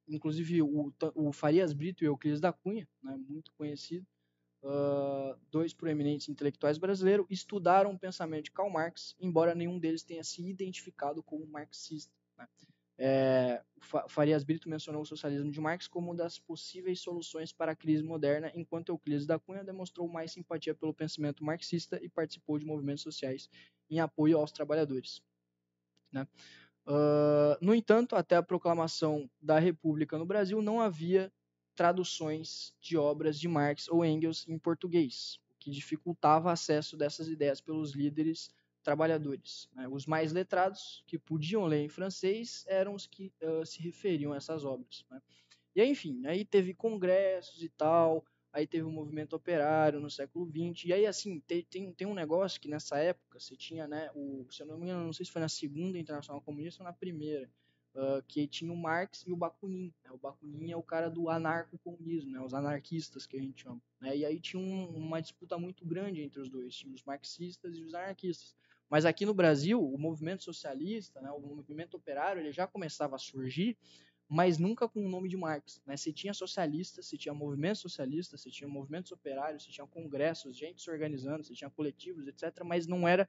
Inclusive o Farias Brito e o Euclides da Cunha, né? Muito conhecido, dois proeminentes intelectuais brasileiros, estudaram o pensamento de Karl Marx, embora nenhum deles tenha se identificado como marxista, né? Farias Brito mencionou o socialismo de Marx como uma das possíveis soluções para a crise moderna, enquanto Euclides da Cunha demonstrou mais simpatia pelo pensamento marxista e participou de movimentos sociais em apoio aos trabalhadores, né? No entanto, até a proclamação da República no Brasil, não havia traduções de obras de Marx ou Engels em português, o que dificultava o acesso dessas ideias pelos líderes trabalhadores, né? Os mais letrados, que podiam ler em francês, eram os que se referiam a essas obras, né? E aí, enfim, aí teve congressos e tal, aí teve o movimento operário no século XX, e aí, assim, tem um negócio que nessa época você tinha, né, se eu não me engano, não sei se foi na Segunda Internacional Comunista ou na Primeira, que tinha o Marx e o Bakunin, né? O Bakunin é o cara do anarcocomunismo, né, os anarquistas que a gente chama, né? E aí tinha uma disputa muito grande entre os dois, tinha os marxistas e os anarquistas. Mas aqui no Brasil, o movimento socialista, né, o movimento operário, ele já começava a surgir, mas nunca com o nome de Marx, né? Se tinha socialistas, se tinha movimentos socialistas, se tinha movimentos operários, se tinha congressos, gente se organizando, se tinha coletivos, etc., mas não era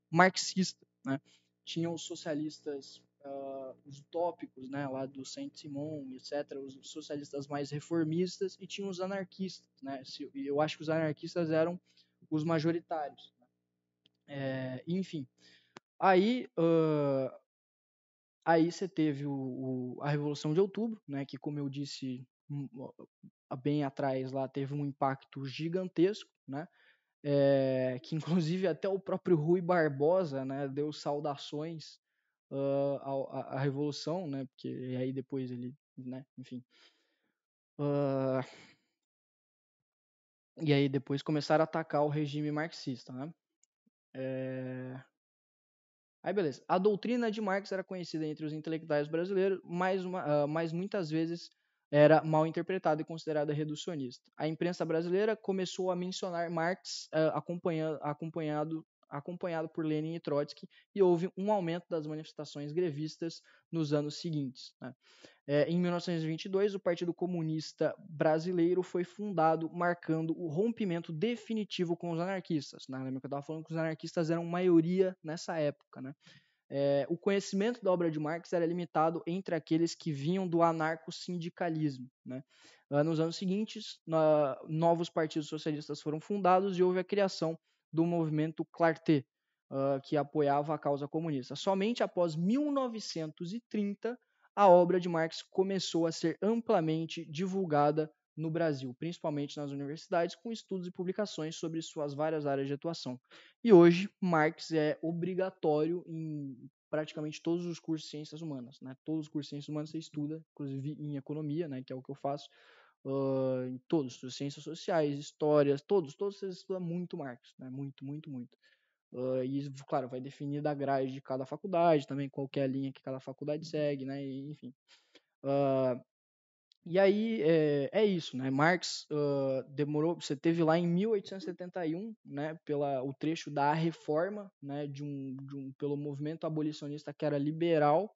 marxista, né? Tinham os socialistas, os utópicos, né, lá do Saint-Simon, etc., os socialistas mais reformistas, e tinham os anarquistas, né? Eu acho que os anarquistas eram os majoritários, né? Enfim, aí você teve a Revolução de Outubro, né, que, como eu disse bem atrás, lá teve um impacto gigantesco, né, que inclusive até o próprio Rui Barbosa, né, deu saudações à Revolução, né, porque aí depois ele, né, enfim. E aí depois começaram a atacar o regime marxista, né. Aí beleza. A doutrina de Marx era conhecida entre os intelectuais brasileiros, mas muitas vezes era mal interpretada e considerada reducionista. A imprensa brasileira começou a mencionar Marx acompanhado por Lenin e Trotsky, e houve um aumento das manifestações grevistas nos anos seguintes, né? Em 1922, o Partido Comunista Brasileiro foi fundado, marcando o rompimento definitivo com os anarquistas, né? Lembra que eu estava falando que os anarquistas eram maioria nessa época, né? O conhecimento da obra de Marx era limitado entre aqueles que vinham do anarco-sindicalismo, né? Nos anos seguintes, novos partidos socialistas foram fundados e houve a criação do movimento Clarté, que apoiava a causa comunista. Somente após 1930, a obra de Marx começou a ser amplamente divulgada no Brasil, principalmente nas universidades, com estudos e publicações sobre suas várias áreas de atuação. E hoje, Marx é obrigatório em praticamente todos os cursos de ciências humanas, né? Todos os cursos de ciências humanas você estuda, inclusive em economia, né, que é o que eu faço, em todos, ciências sociais, histórias, todos você estuda muito Marx, né? Muito, muito, muito. E, claro, vai definir da grade de cada faculdade, também qualquer linha que cada faculdade segue, né? E, enfim. E aí é isso, né? Marx demorou, você teve lá em 1871, né? O trecho da Reforma, né? Pelo movimento abolicionista que era liberal,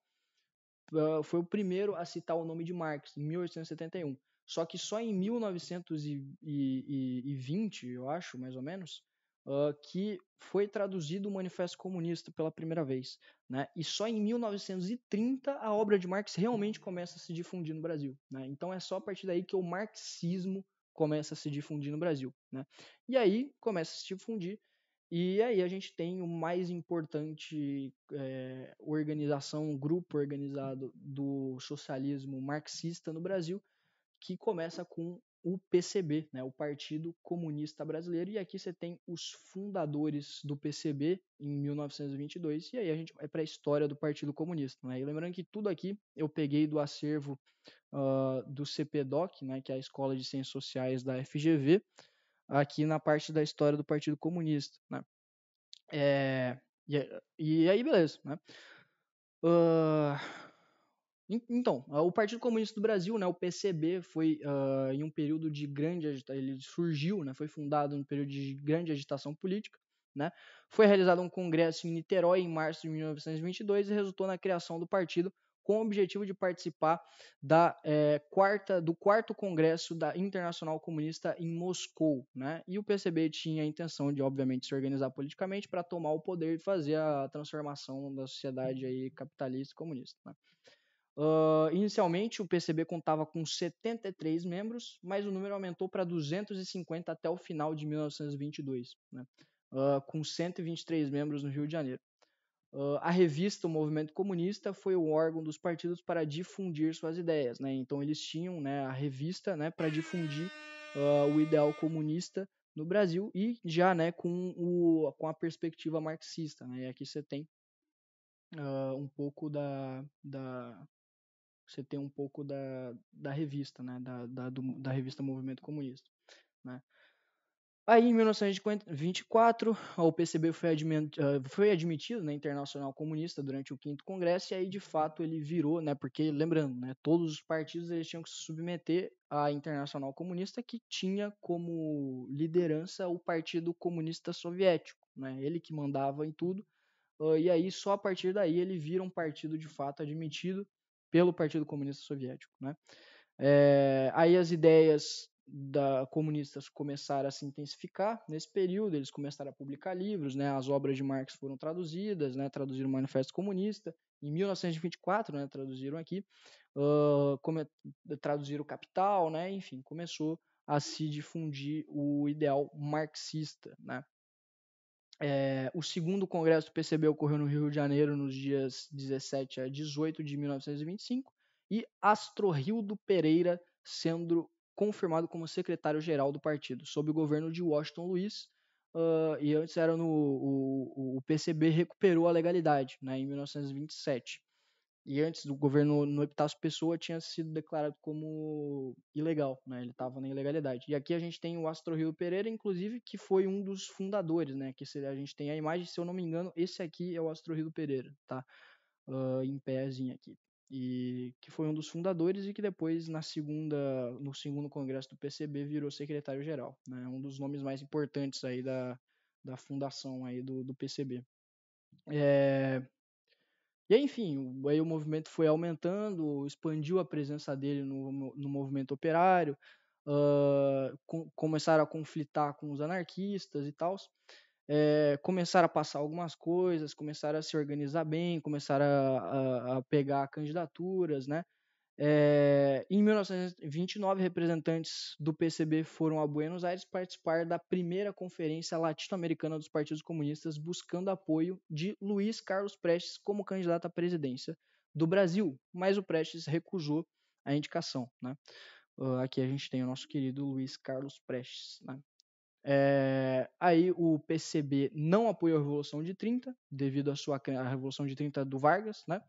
foi o primeiro a citar o nome de Marx em 1871. Só que só em 1920, eu acho, mais ou menos, que foi traduzido o Manifesto Comunista pela primeira vez, né? E só em 1930 a obra de Marx realmente começa a se difundir no Brasil, né? Então é só a partir daí que o marxismo começa a se difundir no Brasil, né? E aí começa a se difundir, e aí a gente tem o mais importante organização, grupo organizado do socialismo marxista no Brasil, que começa com o PCB, né, o Partido Comunista Brasileiro, e aqui você tem os fundadores do PCB em 1922, e aí a gente vai para a história do Partido Comunista, né? E lembrando que tudo aqui eu peguei do acervo do CPDOC, né, que é a Escola de Ciências Sociais da FGV, aqui na parte da história do Partido Comunista, né? E aí, beleza, né? Então, o Partido Comunista do Brasil, né, o PCB, foi em um período de grande agitação, ele surgiu, né, foi fundado em um período de grande agitação política, né? Foi realizado um congresso em Niterói em março de 1922 e resultou na criação do partido com o objetivo de participar do quarto congresso da Internacional Comunista em Moscou, né? E o PCB tinha a intenção de, obviamente, se organizar politicamente para tomar o poder e fazer a transformação da sociedade aí capitalista e comunista, né? Inicialmente, o PCB contava com 73 membros, mas o número aumentou para 250 até o final de 1922, né? Com 123 membros no Rio de Janeiro. A revista O Movimento Comunista foi o órgão dos partidos para difundir suas ideias, né? Então eles tinham, né, a revista, né, para difundir o ideal comunista no Brasil e já, né, com a perspectiva marxista, né? E aqui você tem um pouco você tem um pouco da revista, né, da revista Movimento Comunista, né. Aí, em 1924, o PCB foi admitido na Internacional Comunista durante o 5º Congresso, e aí, de fato, ele virou, né, porque, lembrando, né, todos os partidos eles tinham que se submeter à Internacional Comunista, que tinha como liderança o Partido Comunista Soviético, né, ele que mandava em tudo, e aí, só a partir daí, ele vira um partido, de fato, admitido pelo Partido Comunista Soviético, né. Aí as ideias comunistas começaram a se intensificar nesse período, eles começaram a publicar livros, né, as obras de Marx foram traduzidas, né, traduziram o Manifesto Comunista, em 1924, né, traduziram aqui, traduziram o Capital, né, enfim, começou a se difundir o ideal marxista, né. O segundo congresso do PCB ocorreu no Rio de Janeiro nos dias 17 a 18 de 1925, e Astrohildo Pereira sendo confirmado como secretário-geral do partido, sob o governo de Washington Luiz, e antes era o PCB recuperou a legalidade, né, em 1927. E antes do governo no Epitácio Pessoa tinha sido declarado como ilegal, né? Ele estava na ilegalidade. E aqui a gente tem o Astrohildo Pereira, inclusive, que foi um dos fundadores, né? Que a gente tem a imagem, se eu não me engano, esse aqui é o Astrohildo Pereira, tá? Em pézinho aqui. E que foi um dos fundadores e que depois, no segundo congresso do PCB, virou secretário-geral, né? Um dos nomes mais importantes aí da fundação aí do PCB. E aí, enfim, aí o movimento foi aumentando, expandiu a presença dele no movimento operário, começaram a conflitar com os anarquistas e tal, começaram a passar algumas coisas, começaram a se organizar bem, começaram a pegar candidaturas, né? Em 1929, representantes do PCB foram a Buenos Aires participar da primeira conferência latino-americana dos partidos comunistas, buscando apoio de Luiz Carlos Prestes como candidato à presidência do Brasil, mas o Prestes recusou a indicação, né? Aqui a gente tem o nosso querido Luiz Carlos Prestes, né? Aí o PCB não apoiou a Revolução de 30, devido à Revolução de 30 do Vargas, né?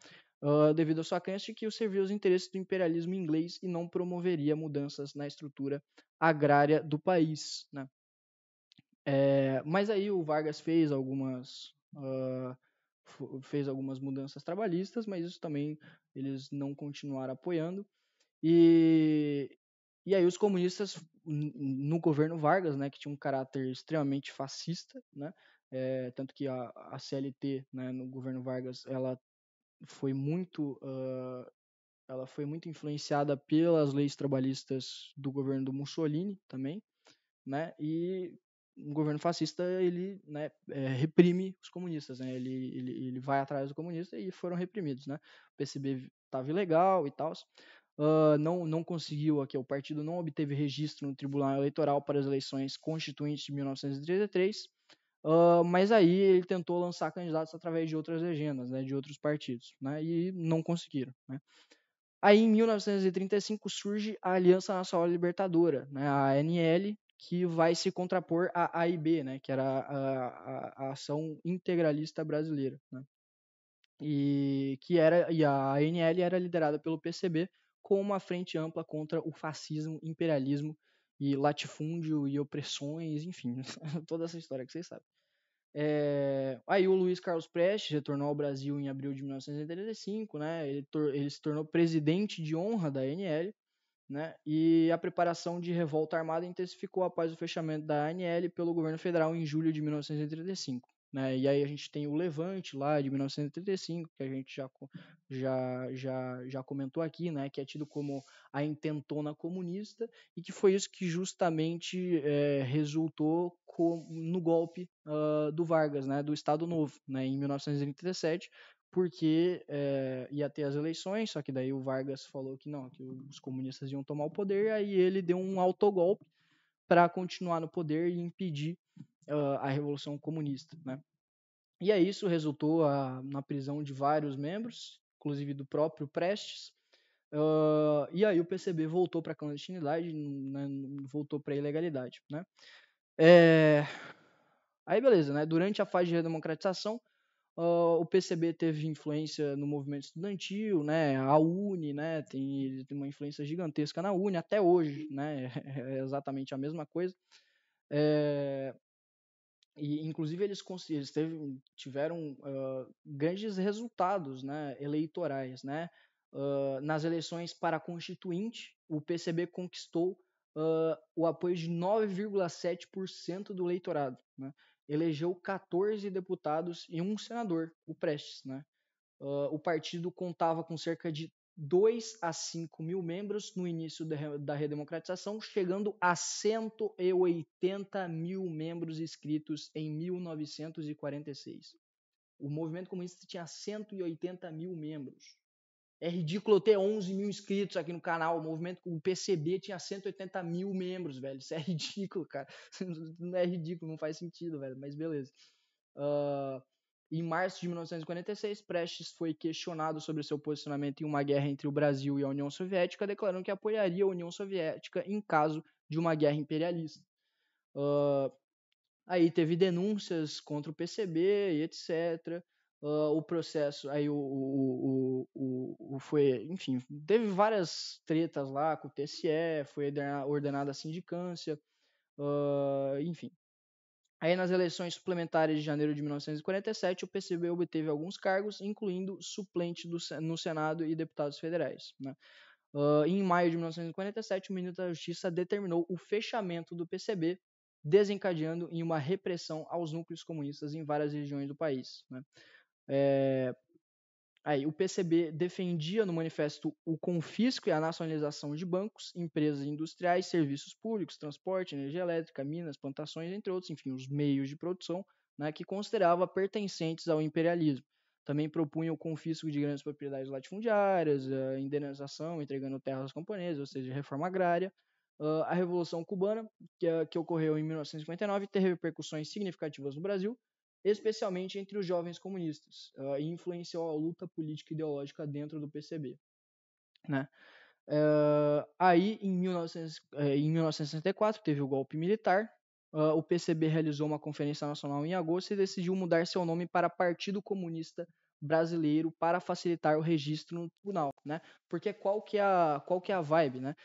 Devido à sua crença de que servia os interesses do imperialismo inglês e não promoveria mudanças na estrutura agrária do país, né? Mas aí o Vargas fez algumas mudanças trabalhistas, mas isso também eles não continuaram apoiando. E aí os comunistas no governo Vargas, né, que tinha um caráter extremamente fascista, né, tanto que a CLT, né, no governo Vargas, ela foi muito influenciada pelas leis trabalhistas do governo do Mussolini também, né, e um governo fascista, ele, né, reprime os comunistas, né? Ele vai atrás do comunista e foram reprimidos, né? O PCB estava ilegal e tal. Não conseguiu aqui, o partido não obteve registro no Tribunal Eleitoral para as eleições constituintes de 1933, mas aí ele tentou lançar candidatos através de outras legendas, né, de outros partidos, né, e não conseguiram, né. Aí em 1935 surge a Aliança Nacional Libertadora, né, a ANL, que vai se contrapor à AIB, né, que era a Ação Integralista Brasileira, né. E a ANL era liderada pelo PCB com uma frente ampla contra o fascismo, imperialismo e latifúndio e opressões, enfim, toda essa história que vocês sabem. Aí o Luiz Carlos Prestes retornou ao Brasil em abril de 1985, né? Ele se tornou presidente de honra da ANL, né? E a preparação de revolta armada intensificou após o fechamento da ANL pelo governo federal em julho de 1935. Né? E aí a gente tem o Levante lá de 1935, que a gente já comentou aqui, né? Que é tido como a intentona comunista, e que foi isso que justamente resultou no golpe do Vargas, né? Do Estado Novo, né? Em 1937, porque ia ter as eleições, só que daí o Vargas falou que não, que os comunistas iam tomar o poder, aí ele deu um autogolpe para continuar no poder e impedir a Revolução Comunista, né? E aí isso resultou na prisão de vários membros, inclusive do próprio Prestes, e aí o PCB voltou para a clandestinidade, né, voltou para a ilegalidade, né? Aí beleza, né? Durante a fase de redemocratização, o PCB teve influência no movimento estudantil, né? A UNE, né? Tem uma influência gigantesca na UNE até hoje, né? É exatamente a mesma coisa. E inclusive eles tiveram grandes resultados, né? Eleitorais, né? Nas eleições para constituinte, o PCB conquistou o apoio de 9,7% do eleitorado, né? Elegeu 14 deputados e um senador, o Prestes, né? O partido contava com cerca de 2 a 5 mil membros no início da redemocratização, chegando a 180 mil membros inscritos em 1946. O movimento comunista tinha 180 mil membros. É ridículo eu ter 11 mil inscritos aqui no canal. O PCB tinha 180 mil membros, velho. Isso é ridículo, cara. Não é ridículo, não faz sentido, velho. Mas beleza. Em março de 1946, Prestes foi questionado sobre seu posicionamento em uma guerra entre o Brasil e a União Soviética, declarando que apoiaria a União Soviética em caso de uma guerra imperialista. Aí teve denúncias contra o PCB e etc. O processo, aí foi, enfim, teve várias tretas lá com o TSE, foi ordenada a sindicância, enfim. Aí nas eleições suplementares de janeiro de 1947, o PCB obteve alguns cargos, incluindo suplente no Senado e deputados federais, né? Em maio de 1947, o ministro da Justiça determinou o fechamento do PCB, desencadeando em uma repressão aos núcleos comunistas em várias regiões do país, né? Aí, o PCB defendia no manifesto o confisco e a nacionalização de bancos, empresas industriais, serviços públicos, transporte, energia elétrica, minas, plantações, entre outros, enfim, os meios de produção, né, que considerava pertencentes ao imperialismo. Também propunha o confisco de grandes propriedades latifundiárias, a indenização, entregando terras aos camponeses, ou seja, reforma agrária. A Revolução Cubana, que ocorreu em 1959, teve repercussões significativas no Brasil, especialmente entre os jovens comunistas, e influenciou a luta política e ideológica dentro do PCB. Né? Aí, em 1964, teve o golpe militar. O PCB realizou uma conferência nacional em agosto e decidiu mudar seu nome para Partido Comunista Brasileiro para facilitar o registro no tribunal, né? Porque qual que é a vibe, né?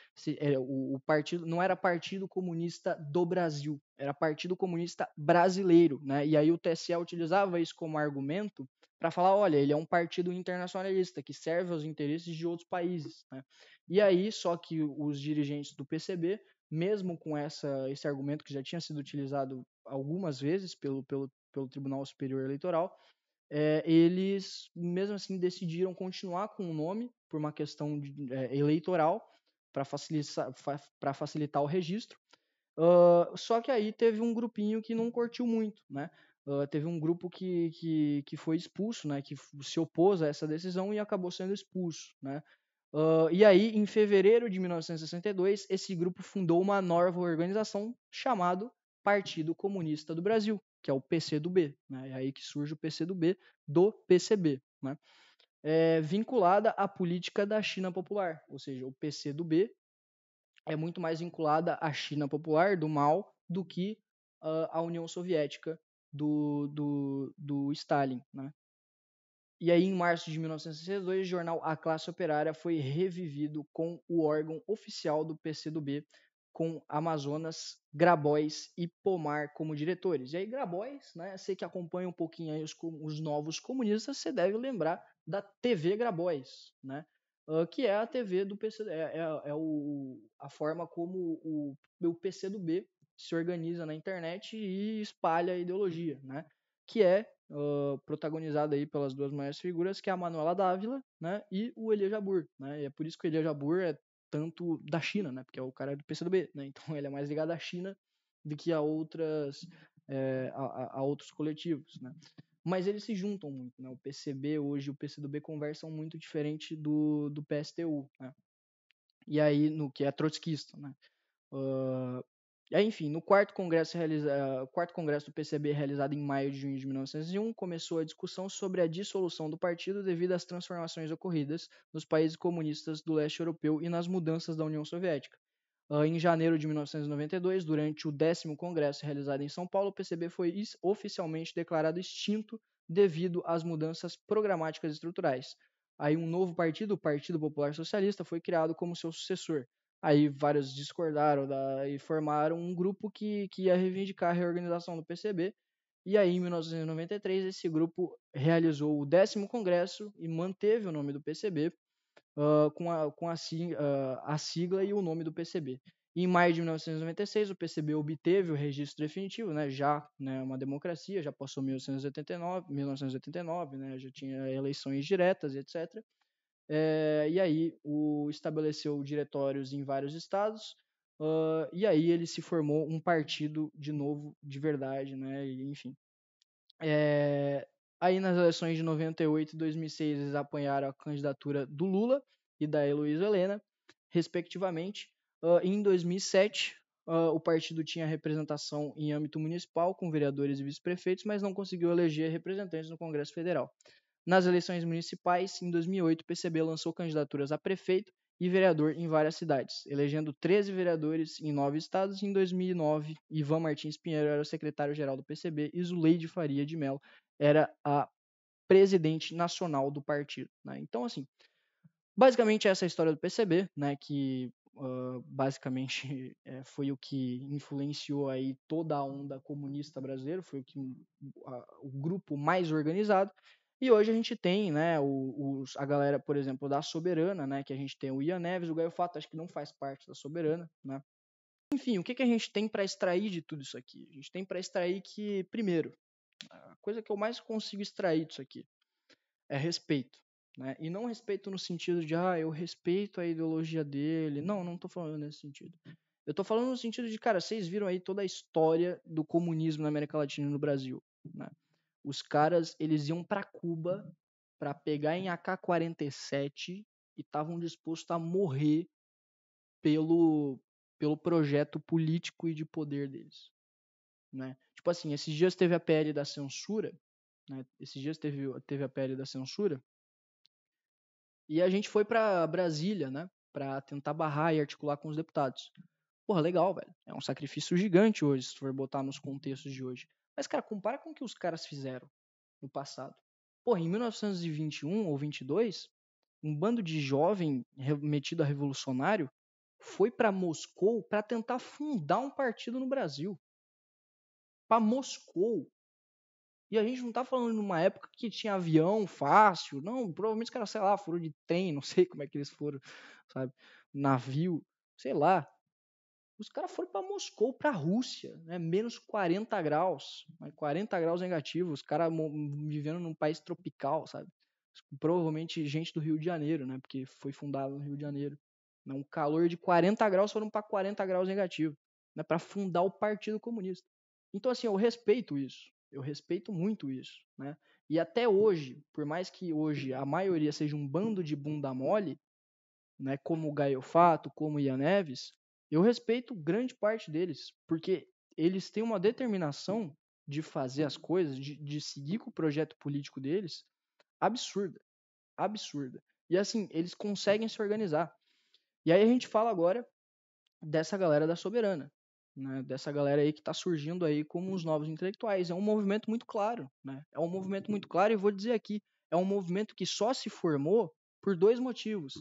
O partido não era Partido Comunista do Brasil, era Partido Comunista Brasileiro, né? E aí o TSE utilizava isso como argumento para falar, olha, ele é um partido internacionalista que serve aos interesses de outros países, né? E aí, só que os dirigentes do PCB, mesmo com esse argumento que já tinha sido utilizado algumas vezes pelo Tribunal Superior Eleitoral, eles, mesmo assim, decidiram continuar com o nome por uma questão eleitoral para facilitar o registro. Só que aí teve um grupinho que não curtiu muito, né? Teve um grupo que foi expulso, né? Que se opôs a essa decisão e acabou sendo expulso, né? E aí, em fevereiro de 1962, esse grupo fundou uma nova organização chamada Partido Comunista do Brasil, que é o PCdoB, né? É aí que surge o PCdoB do PCB, né? Vinculada à política da China Popular, ou seja, o PCdoB é muito mais vinculada à China Popular, do Mao, do que à União Soviética do Stalin, né? E aí, em março de 1962, o jornal A Classe Operária foi revivido com o órgão oficial do PCdoB, com Amazonas, Grabois e Pomar como diretores. E aí, Grabois, né, você que acompanha um pouquinho aí os novos comunistas, você deve lembrar da TV Grabois, né? Que é a TV do PCdoB, a forma como o PCdoB se organiza na internet e espalha a ideologia, né? Que é protagonizado aí pelas duas maiores figuras, que é a Manuela Dávila, né, e o Elia Jabbour, né? E é por isso que o Elia Jabbour é tanto da China, né? Porque é o cara do PCdoB, né? Então ele é mais ligado à China do que a outros coletivos, né? Mas eles se juntam muito, né? O PCB hoje e o PCdoB conversam muito diferente do PSTU, né? E aí, no que é trotskista, né? Enfim, no quarto congresso do PCB, realizado em maio de junho de 1901, começou a discussão sobre a dissolução do partido devido às transformações ocorridas nos países comunistas do leste europeu e nas mudanças da União Soviética. Em janeiro de 1992, durante o 10º congresso realizado em São Paulo, o PCB foi oficialmente declarado extinto devido às mudanças programáticas estruturais. Aí um novo partido, o Partido Popular Socialista, foi criado como seu sucessor. Aí vários discordaram e formaram um grupo que ia reivindicar a reorganização do PCB. E aí, em 1993, esse grupo realizou o 10º Congresso e manteve o nome do PCB com a sigla e o nome do PCB. E em maio de 1996, o PCB obteve o registro definitivo, né, já, né, uma democracia, já passou 1989, né, já tinha eleições diretas e etc. E aí estabeleceu diretórios em vários estados, e aí ele se formou um partido de novo, de verdade, né? E, enfim. Aí nas eleições de 98 e 2006 eles apoiaram a candidatura do Lula e da Heloísa Helena, respectivamente. Em 2007, o partido tinha representação em âmbito municipal, com vereadores e vice-prefeitos, mas não conseguiu eleger representantes no Congresso Federal. Nas eleições municipais, em 2008, o PCB lançou candidaturas a prefeito e vereador em várias cidades, elegendo 13 vereadores em 9 estados. Em 2009, Ivan Martins Pinheiro era o secretário-geral do PCB e Zuleide Faria de Mello era a presidente nacional do partido, né? Então, assim, basicamente essa é a história do PCB, né, que basicamente foi o que influenciou aí toda a onda comunista brasileira, foi o grupo mais organizado. E hoje a gente tem, né, a galera, por exemplo, da Soberana, né, que a gente tem o Ian Neves, o Gaio Fato acho que não faz parte da Soberana, né. Enfim, o que a gente tem para extrair de tudo isso aqui? A gente tem para extrair que, primeiro, a coisa que eu mais consigo extrair disso aqui é respeito, né? E não respeito no sentido de, eu respeito a ideologia dele. Não, não tô falando nesse sentido. Eu tô falando no sentido de, cara, vocês viram aí toda a história do comunismo na América Latina e no Brasil, né? Os caras, eles iam para Cuba para pegar em AK-47 e estavam dispostos a morrer pelo projeto político e de poder deles, né? Tipo assim, esses dias teve a PL da censura, né? Esses dias teve a PL da censura e a gente foi para Brasília, né? Para tentar barrar e articular com os deputados. Porra, legal, velho. É um sacrifício gigante hoje, se for botar nos contextos de hoje. Mas, cara, compara com o que os caras fizeram no passado. Porra, em 1921 ou 22, um bando de jovem metido a revolucionário foi para Moscou para tentar fundar um partido no Brasil. Para Moscou. E a gente não tá falando numa época que tinha avião fácil. Não, provavelmente os caras, sei lá, foram de trem, não sei como é que eles foram, sabe? Navio, sei lá. Os caras foram para Moscou, para a Rússia, né? Menos 40 graus, né? 40 graus negativos, os caras vivendo num país tropical, sabe? Provavelmente gente do Rio de Janeiro, né? Porque foi fundado no Rio de Janeiro. Um calor de 40 graus foram para 40 graus negativo, né, para fundar o Partido Comunista. Então, assim, eu respeito isso. Eu respeito muito isso, né? E até hoje, por mais que hoje a maioria seja um bando de bunda mole, né, como o Gaio Fato, como o Ian Neves, eu respeito grande parte deles, porque eles têm uma determinação de fazer as coisas, de seguir com o projeto político deles, absurda, absurda. E assim, eles conseguem se organizar. E aí a gente fala agora dessa galera da Soberana, né? Dessa galera aí que está surgindo aí como os novos intelectuais. É um movimento muito claro, né? É um movimento muito claro, e vou dizer aqui, é um movimento que só se formou por 2 motivos.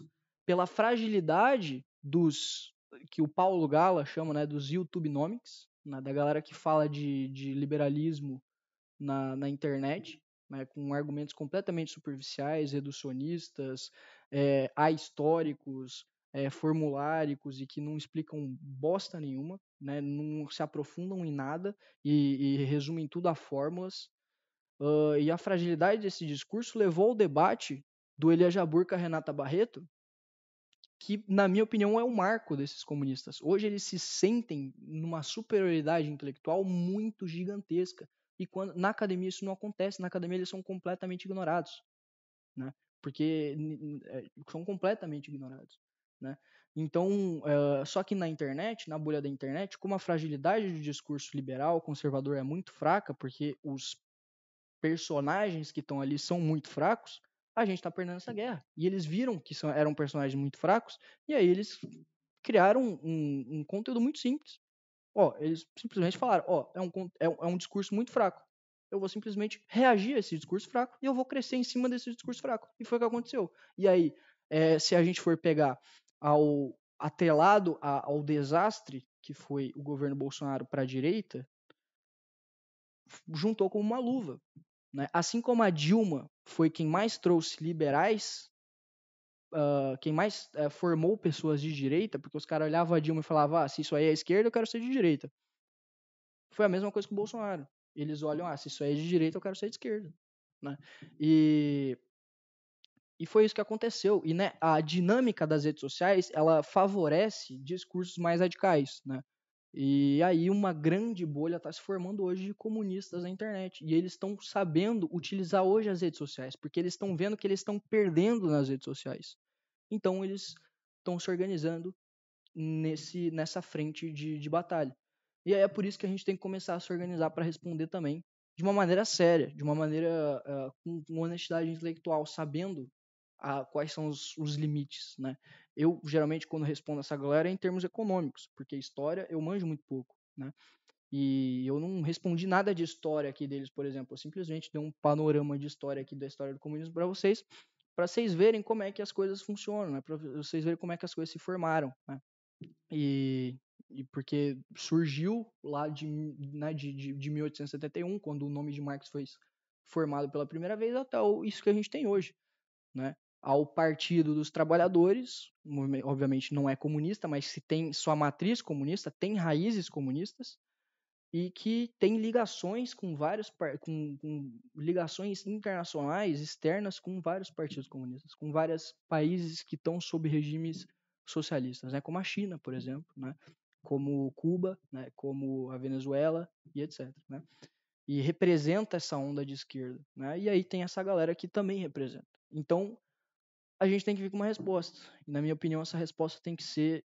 Pela fragilidade dos, que o Paulo Gala chama, né, dos YouTubenomics, né, da galera que fala de liberalismo na internet, né, com argumentos completamente superficiais, reducionistas, ahistóricos, formuláricos e que não explicam bosta nenhuma, né, não se aprofundam em nada e resumem tudo a fórmulas. E a fragilidade desse discurso levou ao debate do Elia Jabur com a Renata Barreto, que, na minha opinião, é o marco desses comunistas. Hoje eles se sentem numa superioridade intelectual muito gigantesca. E quando na academia isso não acontece, na academia eles são completamente ignorados, né? Porque são completamente ignorados, né? Então, só que na internet, na bolha da internet, como a fragilidade do discurso liberal, conservador é muito fraca, porque os personagens que estão ali são muito fracos, a gente está perdendo essa guerra. E eles viram que eram personagens muito fracos, e aí eles criaram um conteúdo muito simples. Eles simplesmente falaram, é um discurso muito fraco. Eu vou simplesmente reagir a esse discurso fraco e eu vou crescer em cima desse discurso fraco. E foi o que aconteceu. E aí, se a gente for pegar atrelado ao desastre que foi o governo Bolsonaro para a direita, juntou como uma luva. Né? Assim como a Dilma foi quem mais trouxe liberais, quem mais formou pessoas de direita, porque os caras olhavam a Dilma e falavam, se isso aí é esquerda, eu quero ser de direita. Foi a mesma coisa com o Bolsonaro. Eles olham, se isso aí é de direita, eu quero ser de esquerda. Né? E foi isso que aconteceu. E né, a dinâmica das redes sociais, ela favorece discursos mais radicais, né? E aí uma grande bolha está se formando hoje de comunistas na internet. E eles estão sabendo utilizar hoje as redes sociais, porque eles estão vendo que eles estão perdendo nas redes sociais. Então eles estão se organizando nessa frente de batalha. E aí é por isso que a gente tem que começar a se organizar para responder também de uma maneira séria, de uma maneira com honestidade intelectual, sabendo quais são os limites, né? Eu, geralmente, quando respondo essa galera, é em termos econômicos, porque história eu manjo muito pouco, né? E eu não respondi nada de história aqui deles, por exemplo. Eu simplesmente dei um panorama de história aqui da história do comunismo para vocês verem como é que as coisas funcionam, né? Para vocês verem como é que as coisas se formaram, né? E porque surgiu lá de 1871, quando o nome de Marx foi formado pela primeira vez, até isso que a gente tem hoje, né? Ao Partido dos Trabalhadores, obviamente não é comunista, mas se tem sua matriz comunista, tem raízes comunistas e que tem ligações com com ligações internacionais externas com vários partidos comunistas, com vários países que estão sob regimes socialistas, né? Como a China, por exemplo, né? Como Cuba, né? Como a Venezuela e etc. Né? E representa essa onda de esquerda, né? E aí tem essa galera que também representa. Então a gente tem que vir com uma resposta. E, na minha opinião, essa resposta tem que ser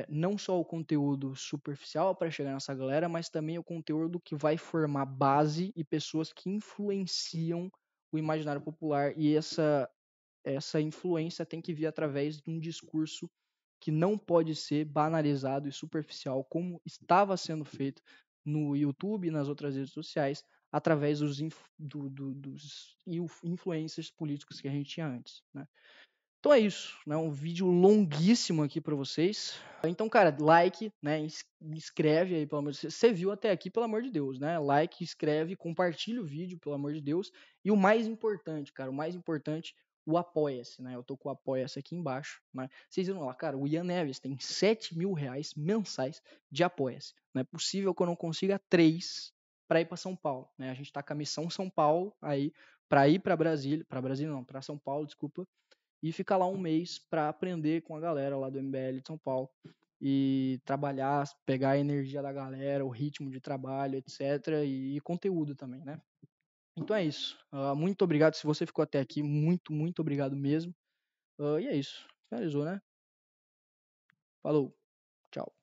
não só o conteúdo superficial para chegar nessa galera, mas também o conteúdo que vai formar base e pessoas que influenciam o imaginário popular. E essa influência tem que vir através de um discurso que não pode ser banalizado e superficial, como estava sendo feito no YouTube e nas outras redes sociais, através dos influencers políticos que a gente tinha antes, né? Então é isso, né? Um vídeo longuíssimo aqui para vocês. Então, cara, like, né? Inscreve aí, pelo amor de Deus. Você viu até aqui, pelo amor de Deus, né? Like, inscreve, compartilha o vídeo, pelo amor de Deus. E o mais importante, cara, o Apoia-se, né? Eu tô com o Apoia-se aqui embaixo, né? Vocês viram lá, cara, o Ian Neves tem R$7.000 mensais de Apoia-se. Não é possível que eu não consiga 3 para ir para São Paulo, né? A gente tá com a missão São Paulo aí para ir para São Paulo, desculpa, e ficar lá um mês para aprender com a galera lá do MBL de São Paulo e trabalhar, pegar a energia da galera, o ritmo de trabalho, etc. E conteúdo também, né? Então é isso. Muito obrigado se você ficou até aqui. Muito, muito obrigado mesmo. E é isso. Finalizou, né? Falou. Tchau.